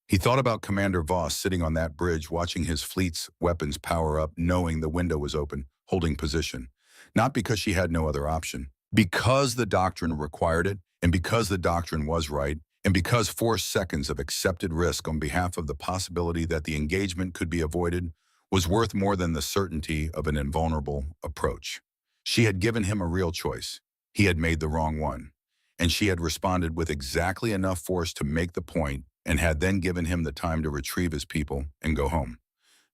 He thought about Commander Voss sitting on that bridge, watching his fleet's weapons power up, knowing the window was open, holding position. Not because she had no other option, because the doctrine required it, and because the doctrine was right, and because 4 seconds of accepted risk on behalf of the possibility that the engagement could be avoided was worth more than the certainty of an invulnerable approach. She had given him a real choice. He had made the wrong one, and she had responded with exactly enough force to make the point and had then given him the time to retrieve his people and go home.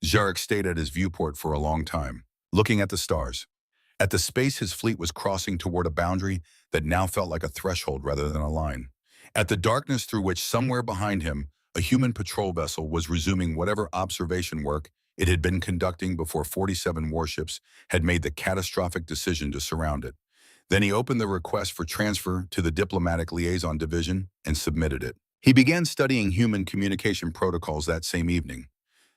Jarek stayed at his viewport for a long time, looking at the stars, at the space his fleet was crossing toward a boundary that now felt like a threshold rather than a line, at the darkness through which somewhere behind him a human patrol vessel was resuming whatever observation work it had been conducting before 47 warships had made the catastrophic decision to surround it. Then he opened the request for transfer to the Diplomatic Liaison Division and submitted it. He began studying human communication protocols that same evening.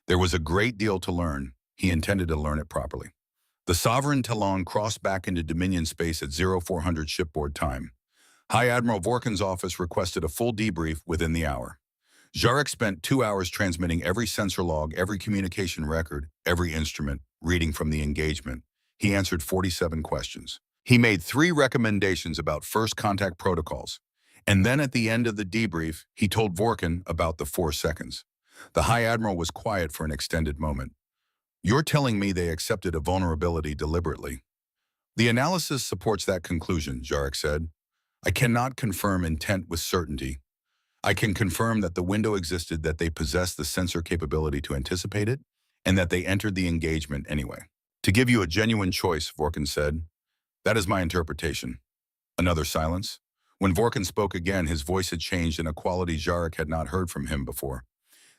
There was a great deal to learn. He intended to learn it properly. The Sovereign Talon crossed back into Dominion space at 0400 shipboard time. High Admiral Vorkin's office requested a full debrief within the hour. Jarek spent 2 hours transmitting every sensor log, every communication record, every instrument, reading from the engagement. He answered 47 questions. He made 3 recommendations about first contact protocols. And then at the end of the debrief, he told Vorkin about the 4 seconds. The High Admiral was quiet for an extended moment. "You're telling me they accepted a vulnerability deliberately?" "The analysis supports that conclusion," Jarek said. "I cannot confirm intent with certainty. I can confirm that the window existed, that they possessed the sensor capability to anticipate it, and that they entered the engagement anyway." "To give you a genuine choice," Vorkin said. "That is my interpretation." Another silence. When Vorkin spoke again, his voice had changed in a quality Jarek had not heard from him before.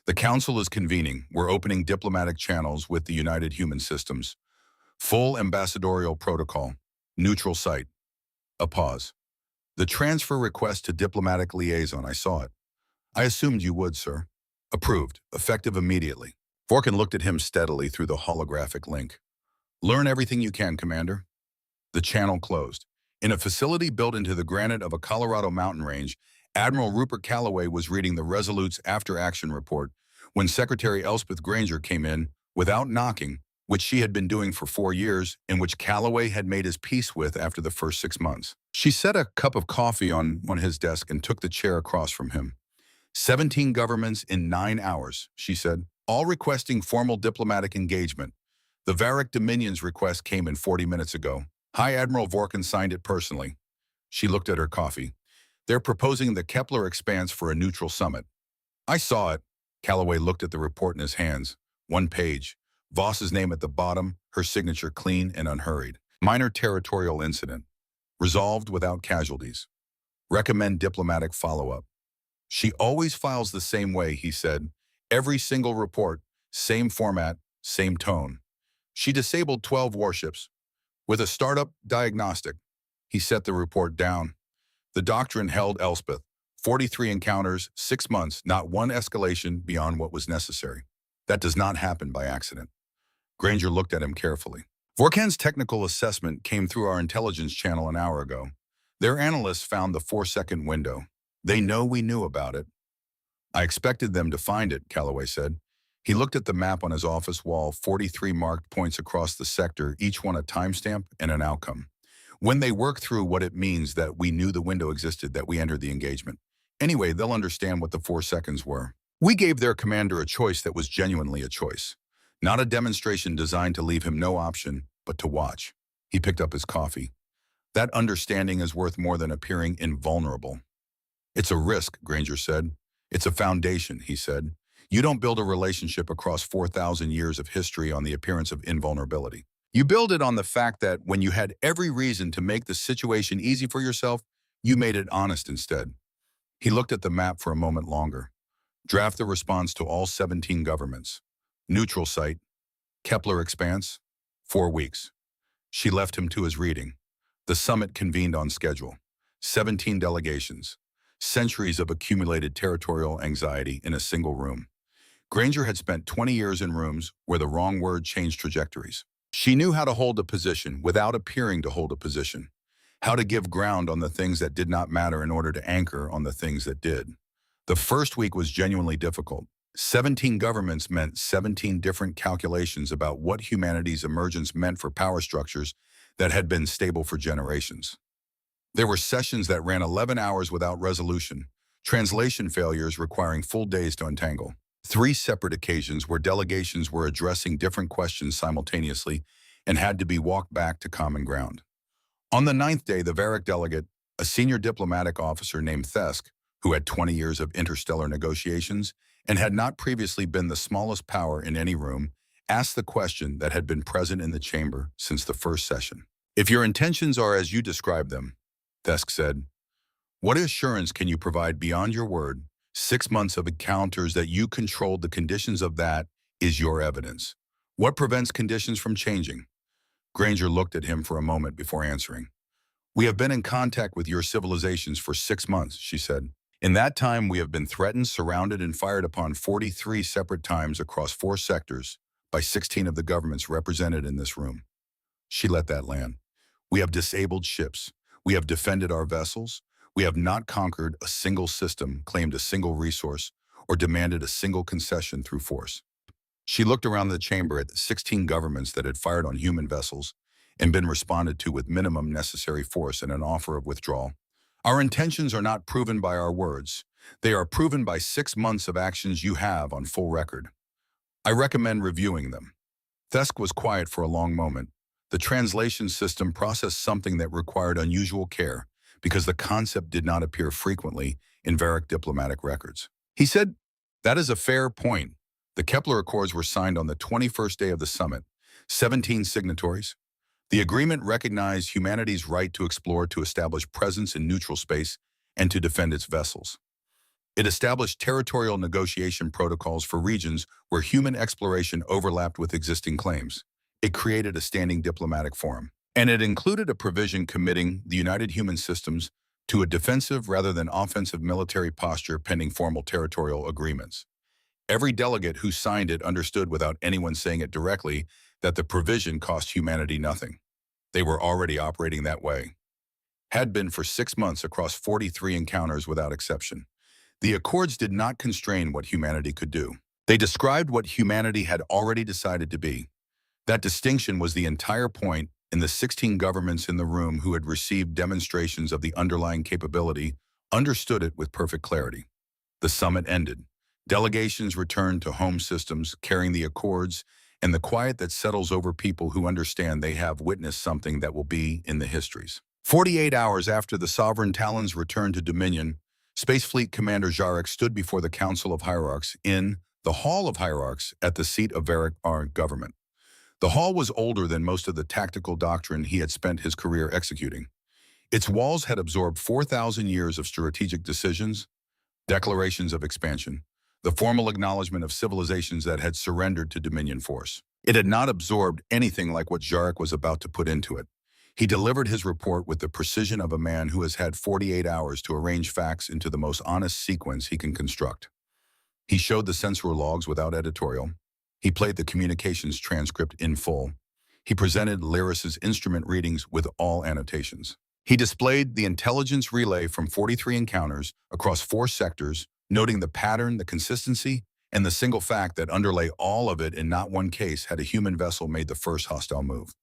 "The Council is convening. We're opening diplomatic channels with the United Human Systems. Full ambassadorial protocol. Neutral site." A pause. "The transfer request to diplomatic liaison, I saw it. I assumed you would, sir." "Approved. Effective immediately." Vorkin looked at him steadily through the holographic link. "Learn everything you can, Commander." The channel closed. In a facility built into the granite of a Colorado mountain range, Admiral Rupert Calloway was reading the Resolute's after-action report when Secretary Elspeth Granger came in without knocking, which she had been doing for 4 years and which Calloway had made his peace with after the first 6 months. She set a cup of coffee on his desk and took the chair across from him. 17 governments in 9 hours, she said, all requesting formal diplomatic engagement. The Varric Dominion's request came in 40 minutes ago. High Admiral Vorkin signed it personally. She looked at her coffee. "They're proposing the Kepler Expanse for a neutral summit." "I saw it." Calloway looked at the report in his hands. 1 page. Voss's name at the bottom, her signature clean and unhurried. "Minor territorial incident. Resolved without casualties. Recommend diplomatic follow-up." "She always files the same way," he said. "Every single report, same format, same tone. She disabled 12 warships. With a startup diagnostic." He set the report down. "The doctrine held Elspeth. 43 encounters, 6 months, not one escalation beyond what was necessary. That does not happen by accident." Granger looked at him carefully. "Vorkin's technical assessment came through our intelligence channel an hour ago. Their analysts found the 4-second window. They know we knew about it." "I expected them to find it," Calloway said. He looked at the map on his office wall, 43 marked points across the sector, each one a timestamp and an outcome. "When they work through what it means that we knew the window existed, that we entered the engagement. Anyway, they'll understand what the 4 seconds were. We gave their commander a choice that was genuinely a choice. Not a demonstration designed to leave him no option, but to watch." He picked up his coffee. "That understanding is worth more than appearing invulnerable." "It's a risk," Granger said. "It's a foundation," he said. "You don't build a relationship across 4,000 years of history on the appearance of invulnerability. You build it on the fact that when you had every reason to make the situation easy for yourself, you made it honest instead." He looked at the map for a moment longer. "Draft the response to all 17 governments. Neutral site. Kepler Expanse. 4 weeks." She left him to his reading. The summit convened on schedule. 17 delegations. Centuries of accumulated territorial anxiety in a single room. Granger had spent 20 years in rooms where the wrong word changed trajectories. She knew how to hold a position without appearing to hold a position, how to give ground on the things that did not matter in order to anchor on the things that did. The first week was genuinely difficult. 17 governments meant 17 different calculations about what humanity's emergence meant for power structures that had been stable for generations. There were sessions that ran 11 hours without resolution, translation failures requiring full days to untangle. 3 separate occasions where delegations were addressing different questions simultaneously and had to be walked back to common ground. On the 9th day, the Varric delegate, a senior diplomatic officer named Thesk, who had 20 years of interstellar negotiations and had not previously been the smallest power in any room, asked the question that had been present in the chamber since the first session. "If your intentions are as you describe them," Thesk said, "what assurance can you provide beyond your word? 6 months of encounters that you controlled the conditions of that is your evidence. What prevents conditions from changing?" Granger looked at him for a moment before answering. "We have been in contact with your civilizations for 6 months," she said. In that time, we have been threatened, surrounded, and fired upon 43 separate times across 4 sectors by 16 of the governments represented in this room. She let that land. We have disabled ships. We have defended our vessels. We have not conquered a single system, claimed a single resource, or demanded a single concession through force. She looked around the chamber at the 16 governments that had fired on human vessels and been responded to with minimum necessary force and an offer of withdrawal. Our intentions are not proven by our words. They are proven by 6 months of actions you have on full record. I recommend reviewing them. Thesk was quiet for a long moment. The translation system processed something that required unusual care because the concept did not appear frequently in Varric diplomatic records. He said, "That is a fair point. The Kepler Accords were signed on the 21st day of the summit. 17 signatories. The agreement recognized humanity's right to explore, to establish presence in neutral space, and to defend its vessels. It established territorial negotiation protocols for regions where human exploration overlapped with existing claims. It created a standing diplomatic forum. And it included a provision committing the United Human Systems to a defensive rather than offensive military posture pending formal territorial agreements. Every delegate who signed it understood without anyone saying it directly that the provision cost humanity nothing. They were already operating that way. Had been for 6 months across 43 encounters without exception. The Accords did not constrain what humanity could do. They described what humanity had already decided to be. That distinction was the entire point, and the 16 governments in the room who had received demonstrations of the underlying capability understood it with perfect clarity. The summit ended. Delegations returned to home systems, carrying the Accords, and the quiet that settles over people who understand they have witnessed something that will be in the histories. 48 hours after the Sovereign Talons returned to Dominion, Space Fleet Commander Jarek stood before the Council of Hierarchs in the Hall of Hierarchs at the seat of Varric government. The hall was older than most of the tactical doctrine he had spent his career executing. Its walls had absorbed 4,000 years of strategic decisions, declarations of expansion, the formal acknowledgement of civilizations that had surrendered to Dominion force. It had not absorbed anything like what Jarek was about to put into it. He delivered his report with the precision of a man who has had 48 hours to arrange facts into the most honest sequence he can construct. He showed the censor logs without editorial. He played the communications transcript in full. He presented Lyris's instrument readings with all annotations. He displayed the intelligence relay from 43 encounters across 4 sectors, noting the pattern, the consistency, and the single fact that underlay all of it in not one case had a human vessel made the first hostile move.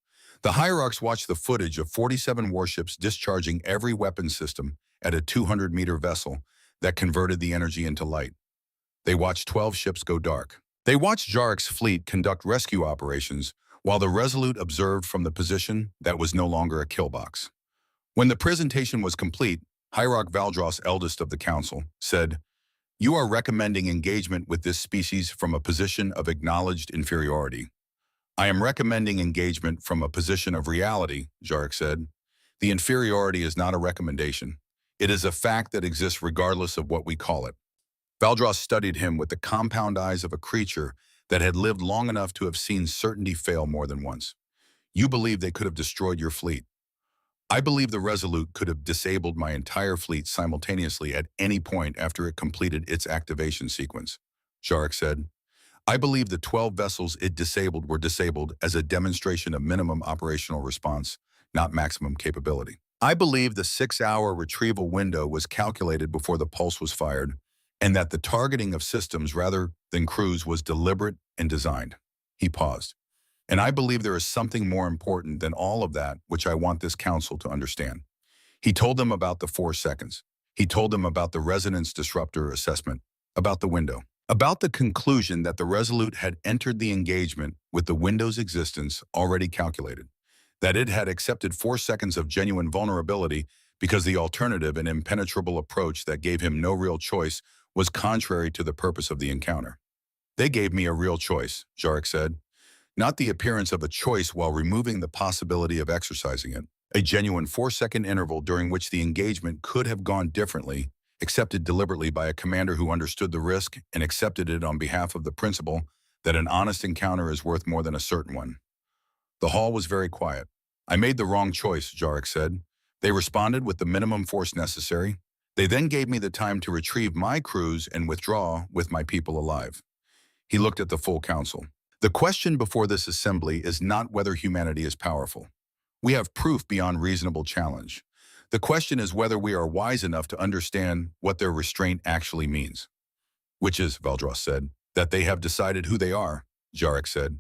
The Hierarchs watched the footage of 47 warships discharging every weapon system at a 200-meter vessel that converted the energy into light. They watched 12 ships go dark. They watched Jarek's fleet conduct rescue operations while the Resolute observed from the position that was no longer a kill box. When the presentation was complete, Hierarch Valdros, eldest of the council, said, "You are recommending engagement with this species from a position of acknowledged inferiority." "I am recommending engagement from a position of reality," Jarek said. "The inferiority is not a recommendation. It is a fact that exists regardless of what we call it." Valdros studied him with the compound eyes of a creature that had lived long enough to have seen certainty fail more than once. "You believe they could have destroyed your fleet. I believe the Resolute could have disabled my entire fleet simultaneously at any point after it completed its activation sequence," Jarek said. "I believe the 12 vessels it disabled were disabled as a demonstration of minimum operational response, not maximum capability. I believe the 6-hour retrieval window was calculated before the pulse was fired, and that the targeting of systems rather than crews was deliberate and designed." He paused. "And I believe there is something more important than all of that which I want this council to understand." He told them about the 4 seconds. He told them about the resonance disruptor assessment, about the window, about the conclusion that the Resolute had entered the engagement with the window's existence already calculated, that it had accepted 4 seconds of genuine vulnerability because the alternative, an impenetrable approach that gave him no real choice, was contrary to the purpose of the encounter. "They gave me a real choice," Jarek said. "Not the appearance of a choice while removing the possibility of exercising it. A genuine 4-second interval during which the engagement could have gone differently, accepted deliberately by a commander who understood the risk and accepted it on behalf of the principle that an honest encounter is worth more than a certain one." The hall was very quiet. "I made the wrong choice," Jarek said. "They responded with the minimum force necessary. They then gave me the time to retrieve my crews and withdraw with my people alive. He looked at the full council. The question before this assembly is not whether humanity is powerful. We have proof beyond reasonable challenge. The question is whether we are wise enough to understand what their restraint actually means. Which is, Valdros said, that they have decided who they are, Jarek said.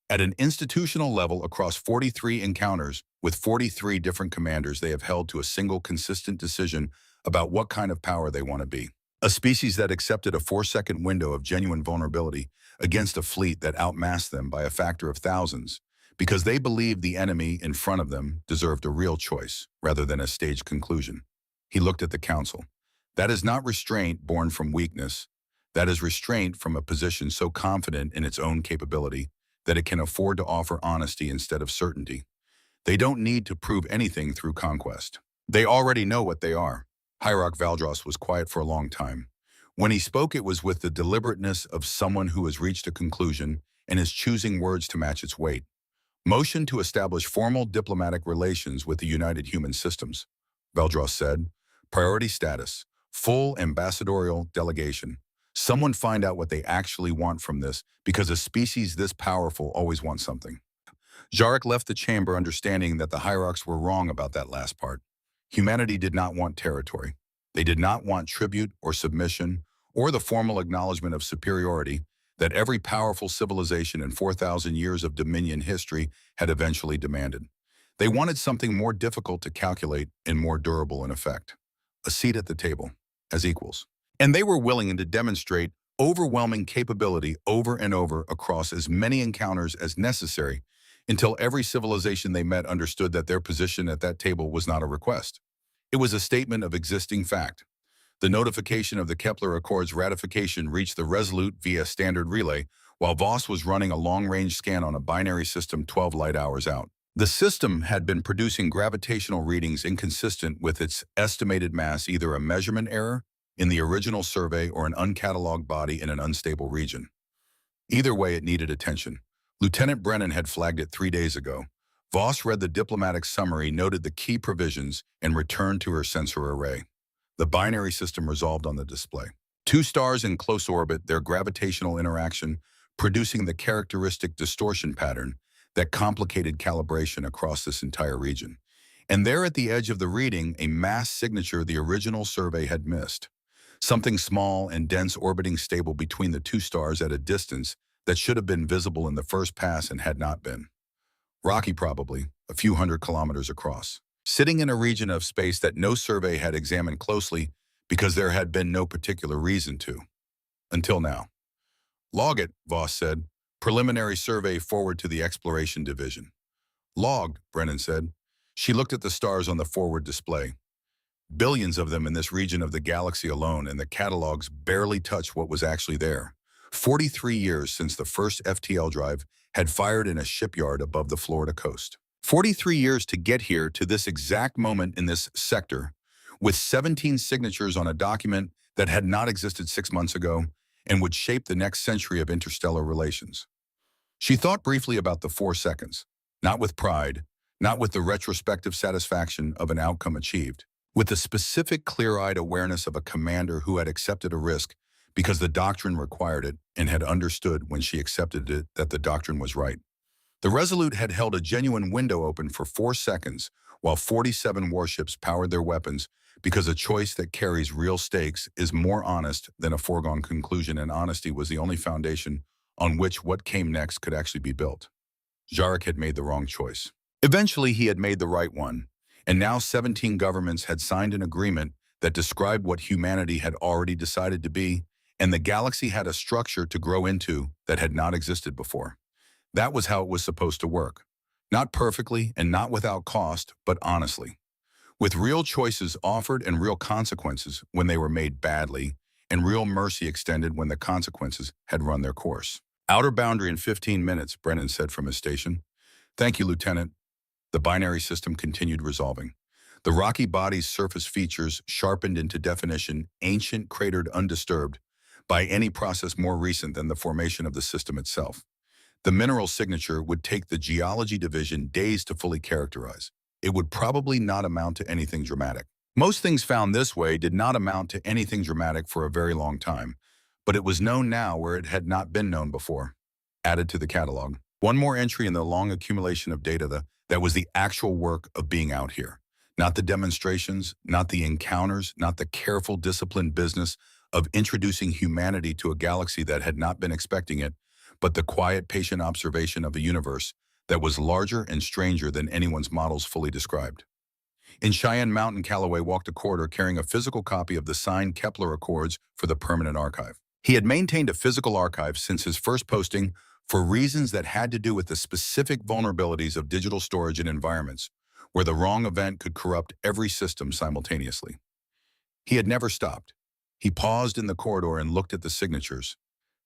At an institutional level across 43 encounters with 43 different commanders, they have held to a single consistent decision about what kind of power they want to be. A species that accepted a 4-second window of genuine vulnerability against a fleet that outmassed them by a factor of thousands, because they believed the enemy in front of them deserved a real choice rather than a staged conclusion. He looked at the council. That is not restraint born from weakness. That is restraint from a position so confident in its own capability that it can afford to offer honesty instead of certainty. They don't need to prove anything through conquest. They already know what they are. Hierarch Valdros was quiet for a long time. When he spoke, it was with the deliberateness of someone who has reached a conclusion and is choosing words to match its weight. Motion to establish formal diplomatic relations with the United Human Systems, Valdros said. Priority status, full ambassadorial delegation. Someone find out what they actually want from this, because a species this powerful always wants something. Jarek left the chamber understanding that the hierarchs were wrong about that last part. Humanity did not want territory. They did not want tribute or submission or the formal acknowledgement of superiority that every powerful civilization in 4,000 years of dominion history had eventually demanded. They wanted something more difficult to calculate and more durable in effect. A seat at the table, as equals. And they were willing to demonstrate overwhelming capability over and over across as many encounters as necessary until every civilization they met understood that their position at that table was not a request. It was a statement of existing fact. The notification of the Kepler Accord's ratification reached the Resolute via standard relay, while Voss was running a long-range scan on a binary system 12 light hours out. The system had been producing gravitational readings inconsistent with its estimated mass, either a measurement error in the original survey or an uncatalogued body in an unstable region. Either way, it needed attention. Lieutenant Brennan had flagged it 3 days ago. Voss read the diplomatic summary, noted the key provisions, and returned to her sensor array. The binary system resolved on the display. 2 stars in close orbit, their gravitational interaction producing the characteristic distortion pattern that complicated calibration across this entire region. And there at the edge of the reading, a mass signature the original survey had missed. Something small and dense orbiting stable between the 2 stars at a distance that should have been visible in the first pass and had not been. Rocky, probably, a few hundred kilometers across. Sitting in a region of space that no survey had examined closely because there had been no particular reason to. Until now. Log it, Voss said. Preliminary survey forward to the Exploration Division. Logged, Brennan said. She looked at the stars on the forward display. Billions of them in this region of the galaxy alone, and the catalogs barely touch what was actually there. 43 years since the first FTL drive had fired in a shipyard above the Florida coast. 43 years to get here to this exact moment in this sector, with 17 signatures on a document that had not existed 6 months ago and would shape the next century of interstellar relations. She thought briefly about the 4 seconds, not with pride, not with the retrospective satisfaction of an outcome achieved, with the specific clear-eyed awareness of a commander who had accepted a risk because the doctrine required it and had understood when she accepted it that the doctrine was right. The Resolute had held a genuine window open for 4 seconds while 47 warships powered their weapons, because a choice that carries real stakes is more honest than a foregone conclusion, and honesty was the only foundation on which what came next could actually be built. Jarek had made the wrong choice. Eventually, he had made the right one, and now 17 governments had signed an agreement that described what humanity had already decided to be, and the galaxy had a structure to grow into that had not existed before. That was how it was supposed to work. Not perfectly and not without cost, but honestly. With real choices offered and real consequences when they were made badly, and real mercy extended when the consequences had run their course. Outer boundary in 15 minutes, Brennan said from his station. Thank you, Lieutenant. The binary system continued resolving. The rocky body's surface features sharpened into definition, ancient, cratered, undisturbed by any process more recent than the formation of the system itself. The mineral signature would take the geology division days to fully characterize. It would probably not amount to anything dramatic. Most things found this way did not amount to anything dramatic for a very long time, but it was known now where it had not been known before. Added to the catalog. One more entry in the long accumulation of data that was the actual work of being out here. Not the demonstrations, not the encounters, not the careful, disciplined business of introducing humanity to a galaxy that had not been expecting it, but the quiet, patient observation of a universe that was larger and stranger than anyone's models fully described. In Cheyenne Mountain, Calloway walked a corridor carrying a physical copy of the signed Kepler Accords for the permanent archive. He had maintained a physical archive since his first posting for reasons that had to do with the specific vulnerabilities of digital storage in environments where the wrong event could corrupt every system simultaneously. He had never stopped. He paused in the corridor and looked at the signatures,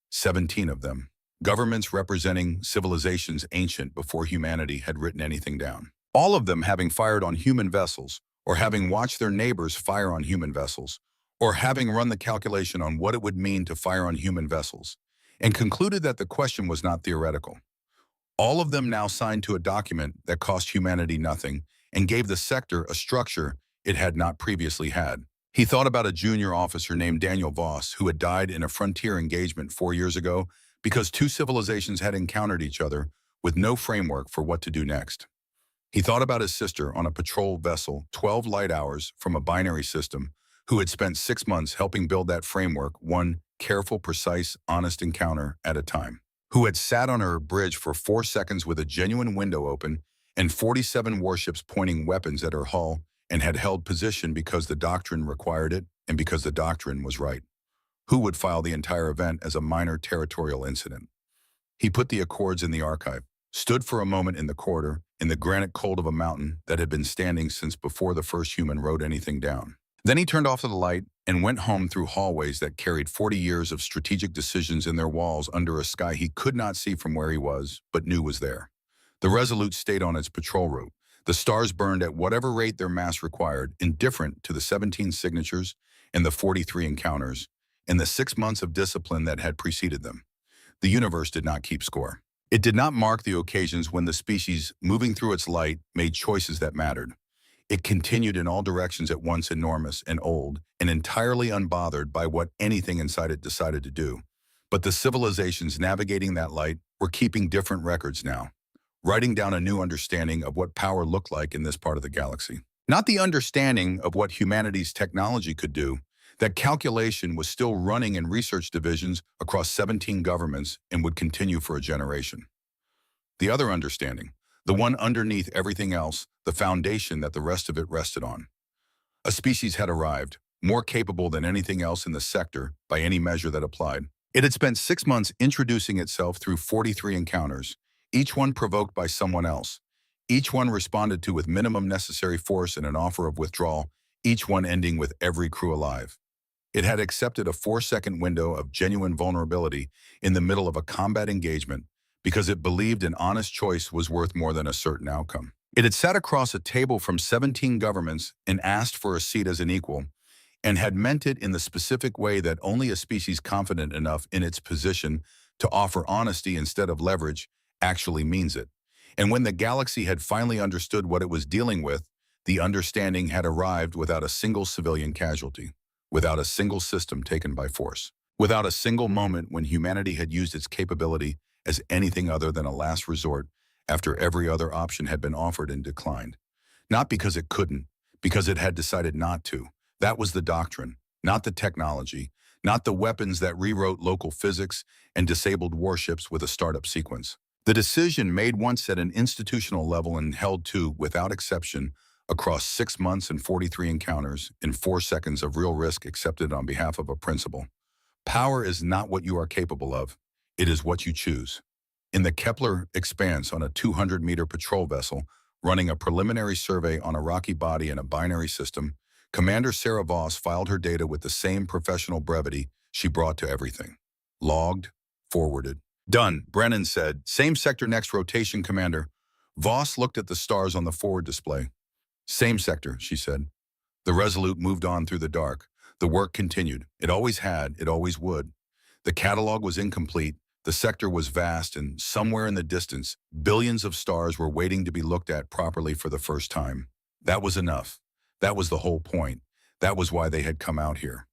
17 of them, governments representing civilizations ancient before humanity had written anything down. All of them having fired on human vessels, or having watched their neighbors fire on human vessels, or having run the calculation on what it would mean to fire on human vessels, and concluded that the question was not theoretical. All of them now signed to a document that cost humanity nothing and gave the sector a structure it had not previously had. He thought about a junior officer named Daniel Voss who had died in a frontier engagement 4 years ago because two civilizations had encountered each other with no framework for what to do next. He thought about his sister on a patrol vessel 12 light hours from a binary system who had spent 6 months helping build that framework, one careful, precise, honest encounter at a time, who had sat on her bridge for 4 seconds with a genuine window open and 47 warships pointing weapons at her hull and had held position because the doctrine required it and because the doctrine was right, who would file the entire event as a minor territorial incident. He put the Accords in the archive, stood for a moment in the corridor, in the granite cold of a mountain that had been standing since before the first human wrote anything down. Then he turned off the light and went home through hallways that carried 40 years of strategic decisions in their walls under a sky he could not see from where he was, but knew was there. The Resolute stayed on its patrol route. The stars burned at whatever rate their mass required, indifferent to the 17 signatures and the 43 encounters, and the 6 months of discipline that had preceded them. The universe did not keep score. It did not mark the occasions when the species, moving through its light, made choices that mattered. It continued in all directions at once enormous and old, and entirely unbothered by what anything inside it decided to do. But the civilizations navigating that light were keeping different records now, writing down a new understanding of what power looked like in this part of the galaxy. Not the understanding of what humanity's technology could do. That calculation was still running in research divisions across 17 governments and would continue for a generation. The other understanding, the one underneath everything else, the foundation that the rest of it rested on. A species had arrived, more capable than anything else in the sector by any measure that applied. It had spent 6 months introducing itself through 43 encounters, each one provoked by someone else, each one responded to with minimum necessary force and an offer of withdrawal, each one ending with every crew alive. It had accepted a 4-second window of genuine vulnerability in the middle of a combat engagement because it believed an honest choice was worth more than a certain outcome. It had sat across a table from 17 governments and asked for a seat as an equal, and had meant it in the specific way that only a species confident enough in its position to offer honesty instead of leverage actually means it. And when the galaxy had finally understood what it was dealing with, the understanding had arrived without a single civilian casualty, without a single system taken by force, without a single moment when humanity had used its capability as anything other than a last resort after every other option had been offered and declined. Not because it couldn't, because it had decided not to. That was the doctrine, not the technology, not the weapons that rewrote local physics and disabled warships with a startup sequence. The decision made once at an institutional level and held to, without exception, across 6 months and 43 encounters in 4 seconds of real risk accepted on behalf of a principle. Power is not what you are capable of. It is what you choose. In the Kepler expanse on a 200-meter patrol vessel, running a preliminary survey on a rocky body in a binary system, Commander Sarah Voss filed her data with the same professional brevity she brought to everything. Logged, forwarded. Done, Brennan said. Same sector next rotation, Commander. Voss looked at the stars on the forward display. Same sector, she said. The Resolute moved on through the dark. The work continued. It always had, it always would. The catalog was incomplete. The sector was vast, and somewhere in the distance, billions of stars were waiting to be looked at properly for the first time. That was enough. That was the whole point. That was why they had come out here.